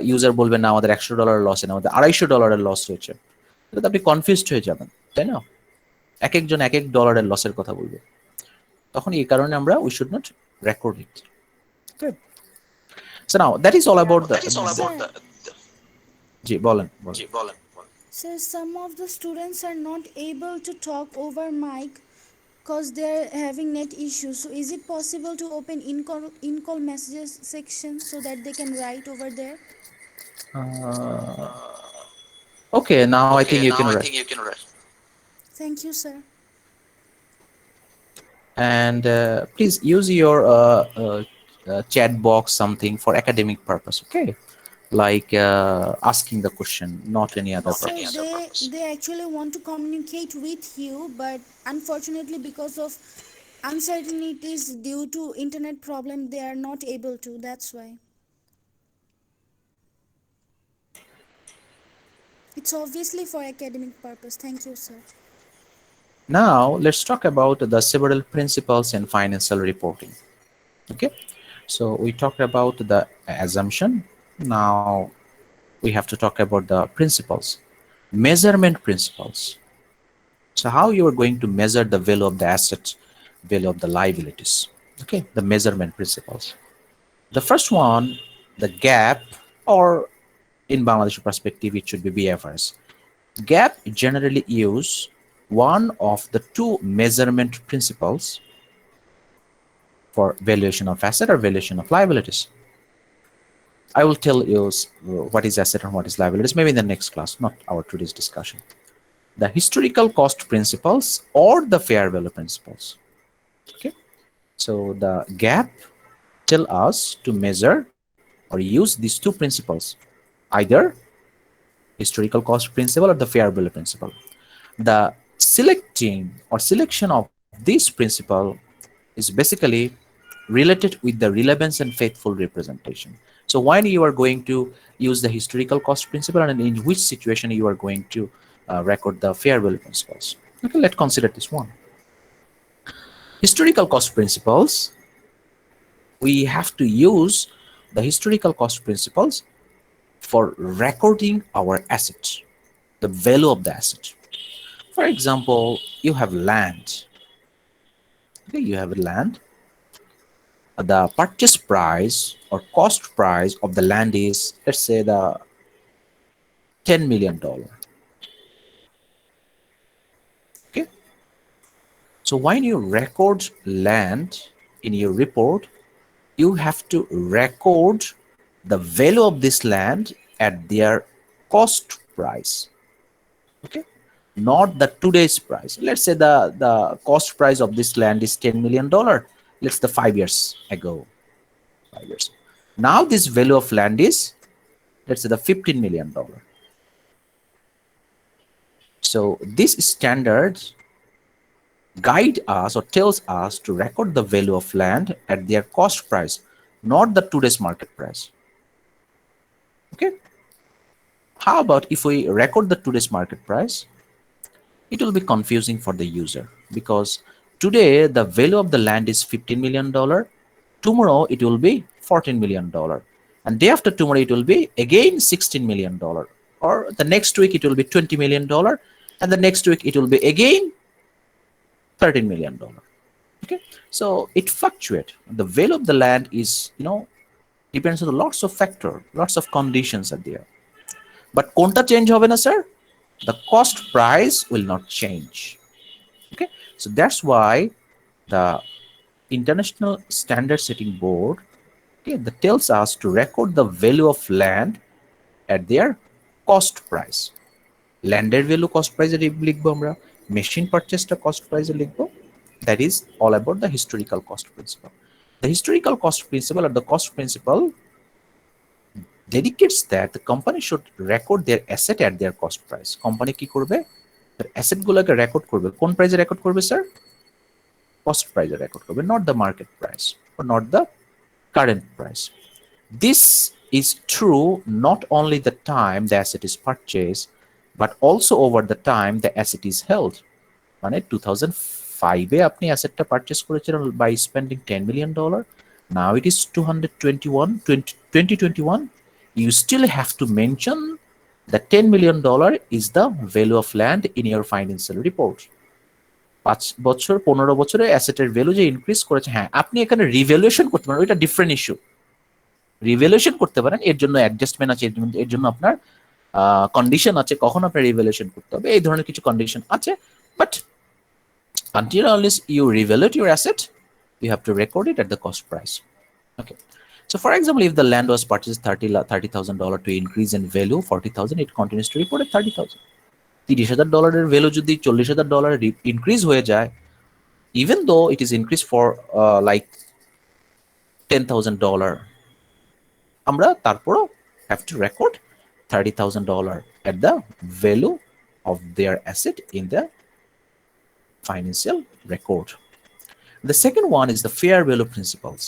ইউজার বলবেন না আমাদের $100 লস হয় না, আমাদের $250 লস হয়েছে। তাহলে আপনি কনফিউজড হয়ে যাবেন, তাই না? এক একজন এক এক ডলারের লসের কথা বলবে, তখন এই কারণে আমরা we should not record it. So now that is all about the জি বলেন। So some of the students are not able to talk over mic because they're having net issues. So is it possible to open in-call messages section so that they can write over there? Okay, now I think you can write. Thank you, sir. And please use your chat box something for academic purpose, okay? Like asking the question, not any other purpose. So they actually want to communicate with you, but unfortunately because of uncertainties due to internet problem, they are not able to. That's why. It's obviously for academic purpose. Thank you, sir. Now let's talk about the several principles in financial reporting. Okay, so we talked about the assumption. Now we have to talk about the principles, measurement principles. So how you are going to measure the value of the asset, value of the liabilities? Okay, the measurement principles. The first one, the gap, or in Bangladeshi perspective, it should be BFRS. Gap generally use one of the two measurement principles for valuation of asset or valuation of liabilities. I will tell you what is asset and what is liabilities maybe in the next class, not our today's discussion. The historical cost principles or the fair value principles. Okay, so the gap tell us to measure or use these two principles, either historical cost principle or the fair value principle. The selecting or selection of this principle is basically related with the relevance and faithful representation. So when you are going to use the historical cost principle and in which situation you are going to record the fair value principles. Okay, let's consider this one. Historical cost principles, we have to use the historical cost principles for recording our assets, the value of the asset. For example, you have land. Okay, you have land. The purchase price or cost price of the land is, let's say, the $10 million. Okay, so when you record land in your report, you have to record the value of this land at their cost price. Okay, not the today's price. Let's say the cost price of this land is $10 million. Let's the 5 years ago. 5 years. Now this value of land is, let's say, the $15 million. So this standard guide us or tells us to record the value of land at their cost price, not the today's market price. Okay. How about if we record the today's market price? It will be confusing for the user because today the value of the land is $15 million. Tomorrow it will be $14 million. And day after tomorrow it will be again $16 million. Or the next week it will be $20 million. And the next week it will be again $13 million. Okay, so it fluctuates. The value of the land is, depends on lots of factors, lots of conditions are there. But konta change hobe na, sir? The cost price will not change. Okay, so that's why the International Standard Setting Board, okay, that tells us to record the value of land at their cost price. Landed value cost price লিখবো আমরা, machine purchase cost price লিখবো. That is all about the historical cost principle. The historical cost principle or the cost principle dedicates that the company should record their asset at their cost price. Company কি করবে? তার asset গুলোকে record করবে। কোন price record করবে sir? Cost price record করবে, not the market price or not the current price. This is true not only the time the asset is purchased, but also over the time the asset is held. মানে 2005 আপনি assetটা purchase করেছিলেন by spending $10 million. Now it is 2021. You still have to mention the $10 million is the value of land in your financial report. 5 বছর 15 বছরে অ্যাসেটের value যে increase করেছে, হ্যাঁ আপনি এখানে রিভ্যালুয়েশন করতে পারেন, ওইটা ডিফারেন্ট ইস্যু। রিভ্যালুয়েশন করতে পারেন, এর জন্য অ্যাডজাস্টমেন্ট আছে, এর জন্য আপনার কন্ডিশন আছে, কখন আপনার রিভ্যালুয়েশন করতে হবে, এই ধরনের কিছু কন্ডিশন আছে। But until unless you revalue your asset, you have to record it at the cost price. Okay. So for example, if the land was purchased $30,000 to increase in value 40,000, it continues to report at 30,000. $30,000 value যদি $40,000 increase হয়ে যায়, even though it is increased for like $10,000, আমরা তারপরও have to record $30,000 at the value of their asset in the financial record. The second one is the fair value principles.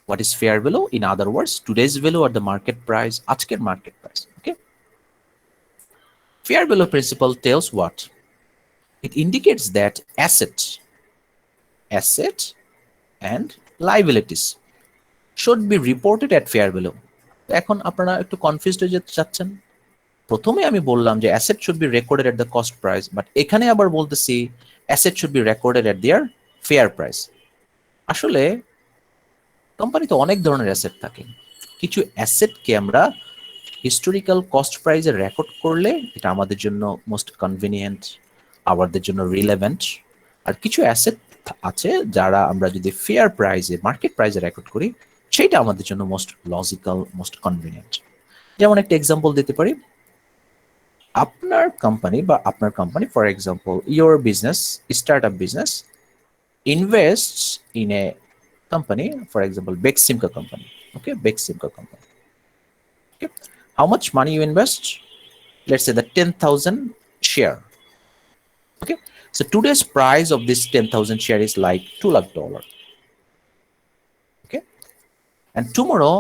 What is fair value? In other words, today's value or the market price, আজকের market price. Okay. Fair value principle tells what? It indicates that asset and liabilities should be reported at fair value. এখন আপনারা একটু confused হয়ে যাচ্ছেন, প্রথমে আমি বললাম যে asset should be recorded at the cost price, but এখানে আবার বলতেছি asset should be recorded at their fair price. আসলে কোম্পানিতে অনেক ধরনের অ্যাসেট থাকে, কিছু অ্যাসেটকে আমরা হিস্টোরিক্যাল কস্ট প্রাইজে রেকর্ড করলে এটা আমাদের জন্য মোস্ট কনভিনিয়েন্ট, আমাদের জন্য রিলেভেন্ট। আর কিছু অ্যাসেট আছে যারা আমরা যদি ফেয়ার প্রাইজে মার্কেট প্রাইজে রেকর্ড করি সেটা আমাদের জন্য মোস্ট লজিক্যাল, মোস্ট কনভিনিয়েন্ট। যেমন একটা এক্সাম্পল দিতে পারি, আপনার company for example your business, startup business invests in a company, for example Simca company, okay, Simca company, okay. How much money you invest? Let's say the 10,000 share, okay. So today's price of this 10,000 share is like $2 lakh, okay. And tomorrow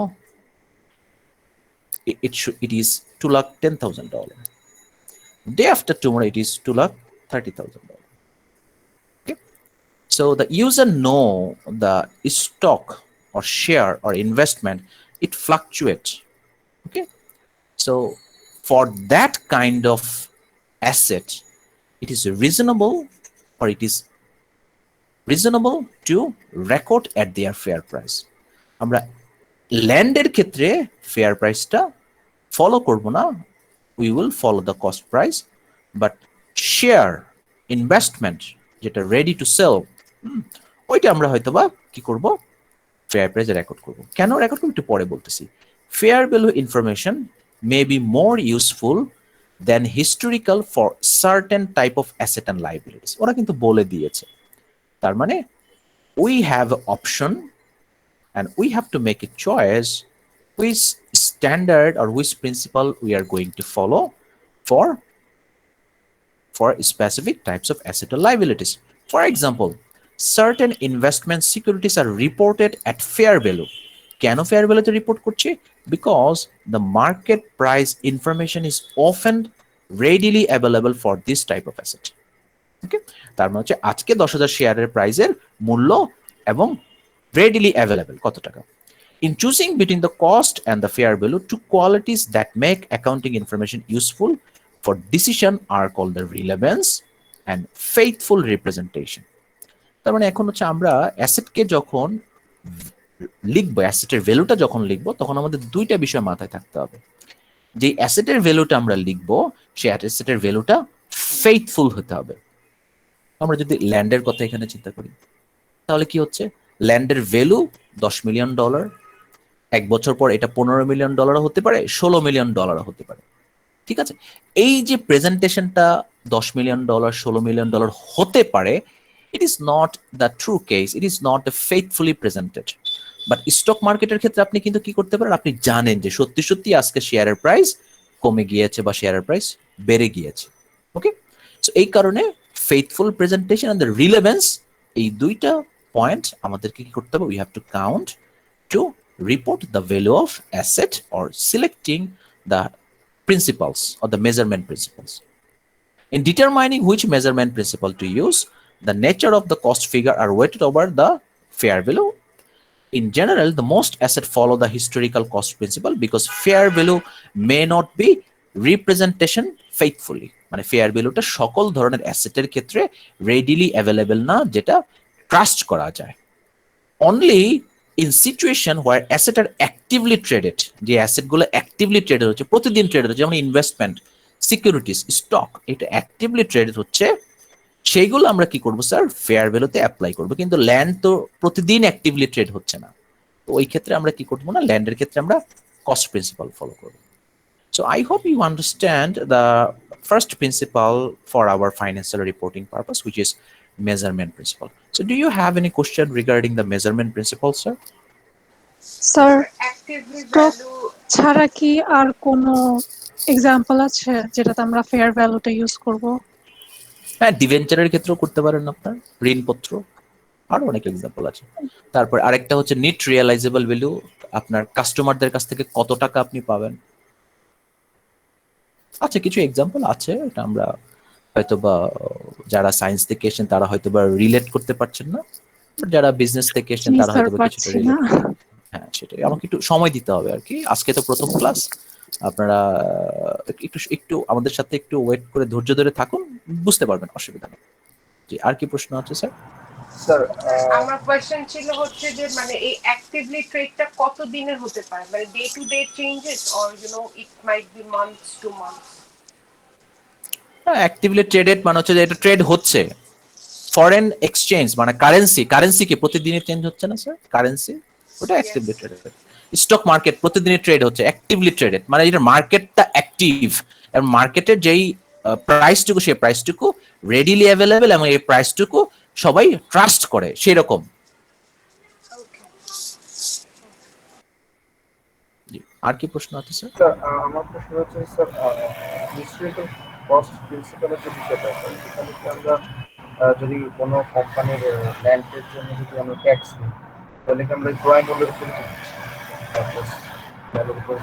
it is $2,10,000. Day after tomorrow it is $2,30,000. So the user know the stock or share or investment, it fluctuates, okay. So for that kind of asset, it is reasonable to record at their fair price. আমরা ল্যান্ডের ক্ষেত্রে fair প্রাইসটা follow করব না, we will follow the cost price, but share investment যেটা ready to sell ওইটা আমরা হয়তোবা কি করব, ফেয়ার প্রাইসে রেকর্ড করব। কেন রেকর্ড করব একটু পরে বলতেছি। Fair value information may be more useful than historical for certain type of asset and liabilities. ওরা কিন্তু বলে দিয়েছে, তার মানে we have option and we have to make a choice which standard or which principle we are going to follow for specific types of asset or liabilities. For example, certain investment securities are reported at fair value. Can fair value to report korche? Because the market price information is often readily available for this type of asset. Okay, তার মানে হচ্ছে আজকে 10,000 শেয়ারের প্রাইসের মূল্য এবং readily available কত টাকা। In choosing between the cost and the fair value, two qualities that make accounting information useful for decision are called the relevance and faithful representation. তার মানে এখন হচ্ছে আমরা অ্যাসেটকে যখন লিখবো, অ্যাসেটের ভ্যালুটা যখন লিখবো তখন আমাদের দুইটা বিষয় মাথায় থাকতে হবে। যে অ্যাসেটের ভ্যালুটা আমরা লিখবো সেই অ্যাসেটের ভ্যালুটা ফেইথফুল হতে হবে। আমরা যদি ল্যান্ডের কথা এখানে চিন্তা করি তাহলে কি হচ্ছে, ল্যান্ডের ভ্যালু $10 মিলিয়ন, এক বছর পর এটা $15 মিলিয়ন হতে পারে, $16 মিলিয়ন হতে পারে, ঠিক আছে। এই যে প্রেজেন্টেশনটা $10 মিলিয়ন, $16 মিলিয়ন হতে পারে, it is not the true case, it is not faithfully presented. But stock মার্কেটের ক্ষেত্রে আপনি কিন্তু কি করতে পারেন, আপনি জানেন যে সত্যি সত্যি আজকে শেয়ারের প্রাইস কমে গিয়েছে বা শেয়ারের প্রাইস বেড়ে গিয়েছে, ওকে। সো এই কারণে faithful presentation and the relevance, এই দুইটা পয়েন্ট আমাদেরকে কি করতে হবে, we have to count to report the value of asset or selecting the principles or the measurement principles. In determining which measurement principle to use, the nature of the cost figure are weighted over the fair value. In general, the most asset follow the historical cost principle because fair value may not be representation faithfully. মানে fair valueটা সকল ধরনের অ্যাসেটের ক্ষেত্রে readily available না, যেটা trust করা যায়। Only in situation where asset are actively traded, যে asset গুলো অ্যাক্টিভলি ট্রেডেড হচ্ছে, প্রতিদিন ট্রেডেড হচ্ছে, যেমন ইনভেস্টমেন্ট, সিকিউরিটিজ, স্টক, এটা অ্যাক্টিভলি ট্রেডেড হচ্ছে, সেইগুলো আমরা কি করবো স্যার, ফেয়ার ভ্যালুতে অ্যাপ্লাই করবো। কিন্তু ল্যান্ড তো প্রতিদিন অ্যাক্টিভলি ট্রেড হচ্ছে না, তো ওই ক্ষেত্রে আমরা কি করবো না, ল্যান্ডের ক্ষেত্রে আমরা কস্ট প্রিন্সিপাল ফলো করবো। So I hope you understand the first principle for our financial reporting purpose, which is measurement principle. So do you have any question regarding the measurement principle, sir? Sir, Actively stock value ছাড়া কি আর কোনো example আছে যেটাতে আমরা fair ভ্যালুটা use করব? হ্যাঁ, ডিভেঞ্চারের ক্ষেত্রেও করতে পারেন আপনার, ঋণপত্র, আরো অনেক এক্সাম্পল আছে। তারপর আরেকটা হচ্ছে নেট রিয়েলাইজেবল ভ্যালু, আপনার কাস্টমারদের কাছ থেকে কত টাকা আপনি পাবেন। আচ্ছা, কিছু এক্সাম্পল আছে, এটা আমরা হয়তোবা যারা সায়েন্স থেকে এসেছেন তারা হয়তোবা রিলেট করতে পারছেন না, যারা বিজনেস থেকে এসেছেন তারা হয়তোবা কিছুটা রিলেট। হ্যাঁ, সেটাই, আমাকে একটু সময় দিতে হবে আর কি, আজকে তো প্রথম ক্লাস, আপনারা একটু একটু আমাদের সাথে একটু ওয়েট করে ধৈর্য ধরে থাকুন, বুঝতে পারবেন, অসুবিধা নেই। জি, আর কি প্রশ্ন আছে স্যার? স্যার আমার কোশ্চেন ছিল হচ্ছে যে মানে এই অ্যাক্টিভলি ট্রেডটা কত দিনের হতে পারে, মানে day to day changes or it might be months to months? Actively traded মানে হচ্ছে যে এটা ট্রেড হচ্ছে। ফরেন এক্সচেঞ্জ মানে কারেন্সি কি প্রতিদিনই চেঞ্জ হচ্ছে না স্যার? কারেন্সি ওটা অ্যাক্টিভলি ট্রেডেড। স্টক মার্কেট প্রতিদিনই ট্রেড হচ্ছে, অ্যাক্টিভলি ট্রেডেড মানে এটা মার্কেটটা অ্যাক্টিভ, এবং মার্কেটের যেই প্রাইসটুকু সেই প্রাইসটুকু রেডিলি অ্যাভেলেবেল এবং এই প্রাইসটুকু সবাই ট্রাস্ট করে সেরকম। আর কি প্রশ্ন আছে স্যার? স্যার আমার প্রশ্ন হচ্ছে স্যার হিস্ট্রিক্যাল কস্ট প্রিন্সিপালের যে বিষয়টা স্যার, সেখানে কি আমরা যদি কোনো কোম্পানির ল্যান্ডের জন্য যদি আমরা ট্যাক্স নিই, তাহলে কি আমরা ক্রয় মূল্যের উপরে ভ্যালুর উপরে?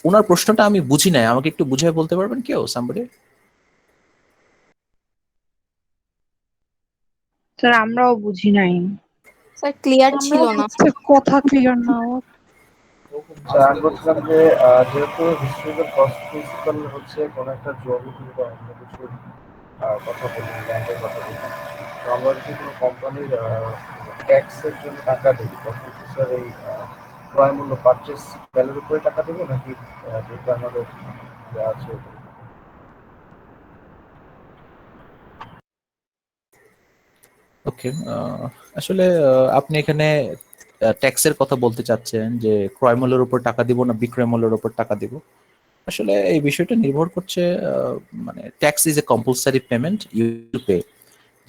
ওনার প্রশ্নটা আমি বুঝি নাই, আমাকে একটু বুঝিয়ে বলতে পারবেন কেউ, সামবডি? স্যার আমরাও বুঝি নাই। স্যার ক্লিয়ার ছিল না। কথা ক্লিয়ার না। স্যার আমি বলছিলাম যে যেহেতু হিস্ট্রিক্যাল কস্ট প্রিন্সিপাল হচ্ছে কোনো একটা জমি বা অন্য কিছুর কথা বলি, ল্যান্ডের কথা বলি, তো আমরা যদি কোনো কোম্পানির ট্যাক্সের জন্য টাকা দিই, তখন কি স্যার এই ক্রয় মূল্য পারচেস ভ্যালুর উপরে টাকা দেবো নাকি যেটা আমাদের যা আছে? ওকে, আসলে আপনি এখানে ট্যাক্সের কথা বলতে চাচ্ছেন যে ক্রয় মূল্যের উপর টাকা দিব না বিক্রয় মূল্যের উপর টাকা দিব। আসলে এই বিষয়টা নির্ভর করছে, মানে tax is a compulsory payment you to pay.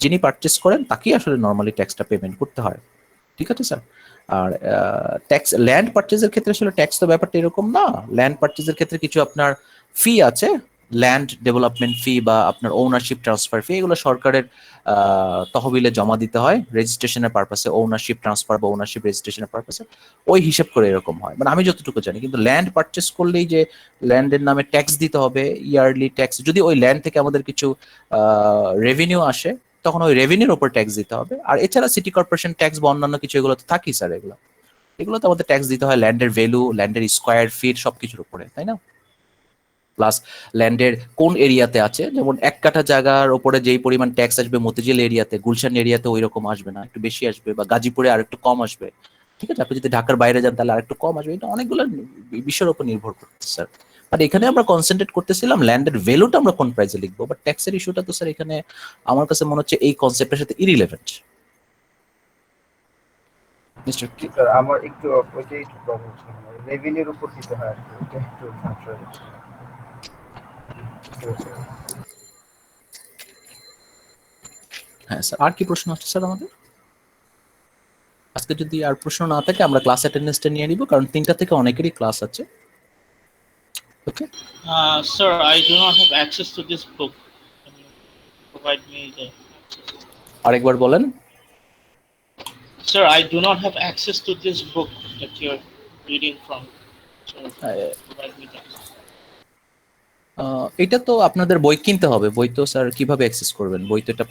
যিনি পারচেস করেন তাকেই আসলে নর্মালি ট্যাক্সটা পেমেন্ট করতে হয়, ঠিক আছে স্যার? আর ট্যাক্স ল্যান্ড পারচেজের ক্ষেত্রে আসলে ট্যাক্স তো ব্যাপারটা এরকম না। ল্যান্ড পারচেজের ক্ষেত্রে কিছু আপনার ফি আছে, ল্যান্ড ডেভেলপমেন্ট ফি বা আপনার ওনারশিপ ট্রান্সফার ফি, এগুলো সরকারের তহবিলে জমা দিতে হয় রেজিস্ট্রেশনের পারপাসে, ওনারশিপ ট্রান্সফার বা ওনারশিপ রেজিস্ট্রেশনের পারপাসে, ওই হিসাব করে এরকম হয়, মানে আমি যতটুকু জানি। কিন্তু ল্যান্ড পারচেস করলেই যে ল্যান্ডের নামে ট্যাক্স দিতে হবে, ইয়ারলি ট্যাক্স, যদি ওই ল্যান্ড থেকে আমাদের কিছু রেভিনিউ আসে তখন ওই রেভিনিউর উপর ট্যাক্স দিতে হবে। আর এছাড়া সিটি কর্পোরেশন ট্যাক্স বা অন্যান্য কিছু এগুলো তো থাকি স্যার, এগুলো তো আমাদের ট্যাক্স দিতে হয় ল্যান্ডের ভ্যালু, ল্যান্ডের স্কোয়ার ফিট সবকিছুর উপরে, তাই না? প্লাস ল্যান্ডের কোন এরিয়াতে আছে, যেমন 1 কাঠা জায়গার উপরে যেই পরিমাণ ট্যাক্স আসবে মতিঝিল এরিয়াতে, গুলশান এরিয়াতে ওই রকম আসবে না, একটু বেশি আসবে, বা গাজীপুরে আর একটু কম আসবে, ঠিক আছে? আপনি যদি ঢাকার বাইরে যান তাহলে আর একটু কম আসবে। এটা অনেকগুলো বিষয়ের উপর নির্ভর করছে স্যার। আর এখানে আমরা কনসেন্ট্রেট করতেছিলাম ল্যান্ডের ভ্যালুটা আমরা কোন প্রাইসে লিখবো, বাট ট্যাক্সের ইস্যুটা তো স্যার এখানে আমার কাছে মনে হচ্ছে এই কনসেপ্টের সাথে ইরিলেভেন্ট। স্যার আমার একটু ওইটাই একটু প্রবলেম ছিল, রেভিনিউর উপর দিতে হয় আর কি, ওইটা একটু সমস্যা হচ্ছে। হ্যাঁ স্যার, আর কি প্রশ্ন আছে স্যার আমাদের? আজকে যদি আর প্রশ্ন না থাকে আমরা ক্লাস অ্যাটেন্ডেন্সটা নিয়ে নিব, কারণ 3টা থেকে অনেকেরই ক্লাস আছে। ওকে Sir, I do not have access to this book. Can you provide me the access? আরেকবার বলেন। Sir, I do not have access to this book that you're reading from. So provide me that. এটা তো আপনাদের বই কিনতে হবে, বই তো স্যার কিভাবে অ্যাক্সেস করবেন? বই তো এটা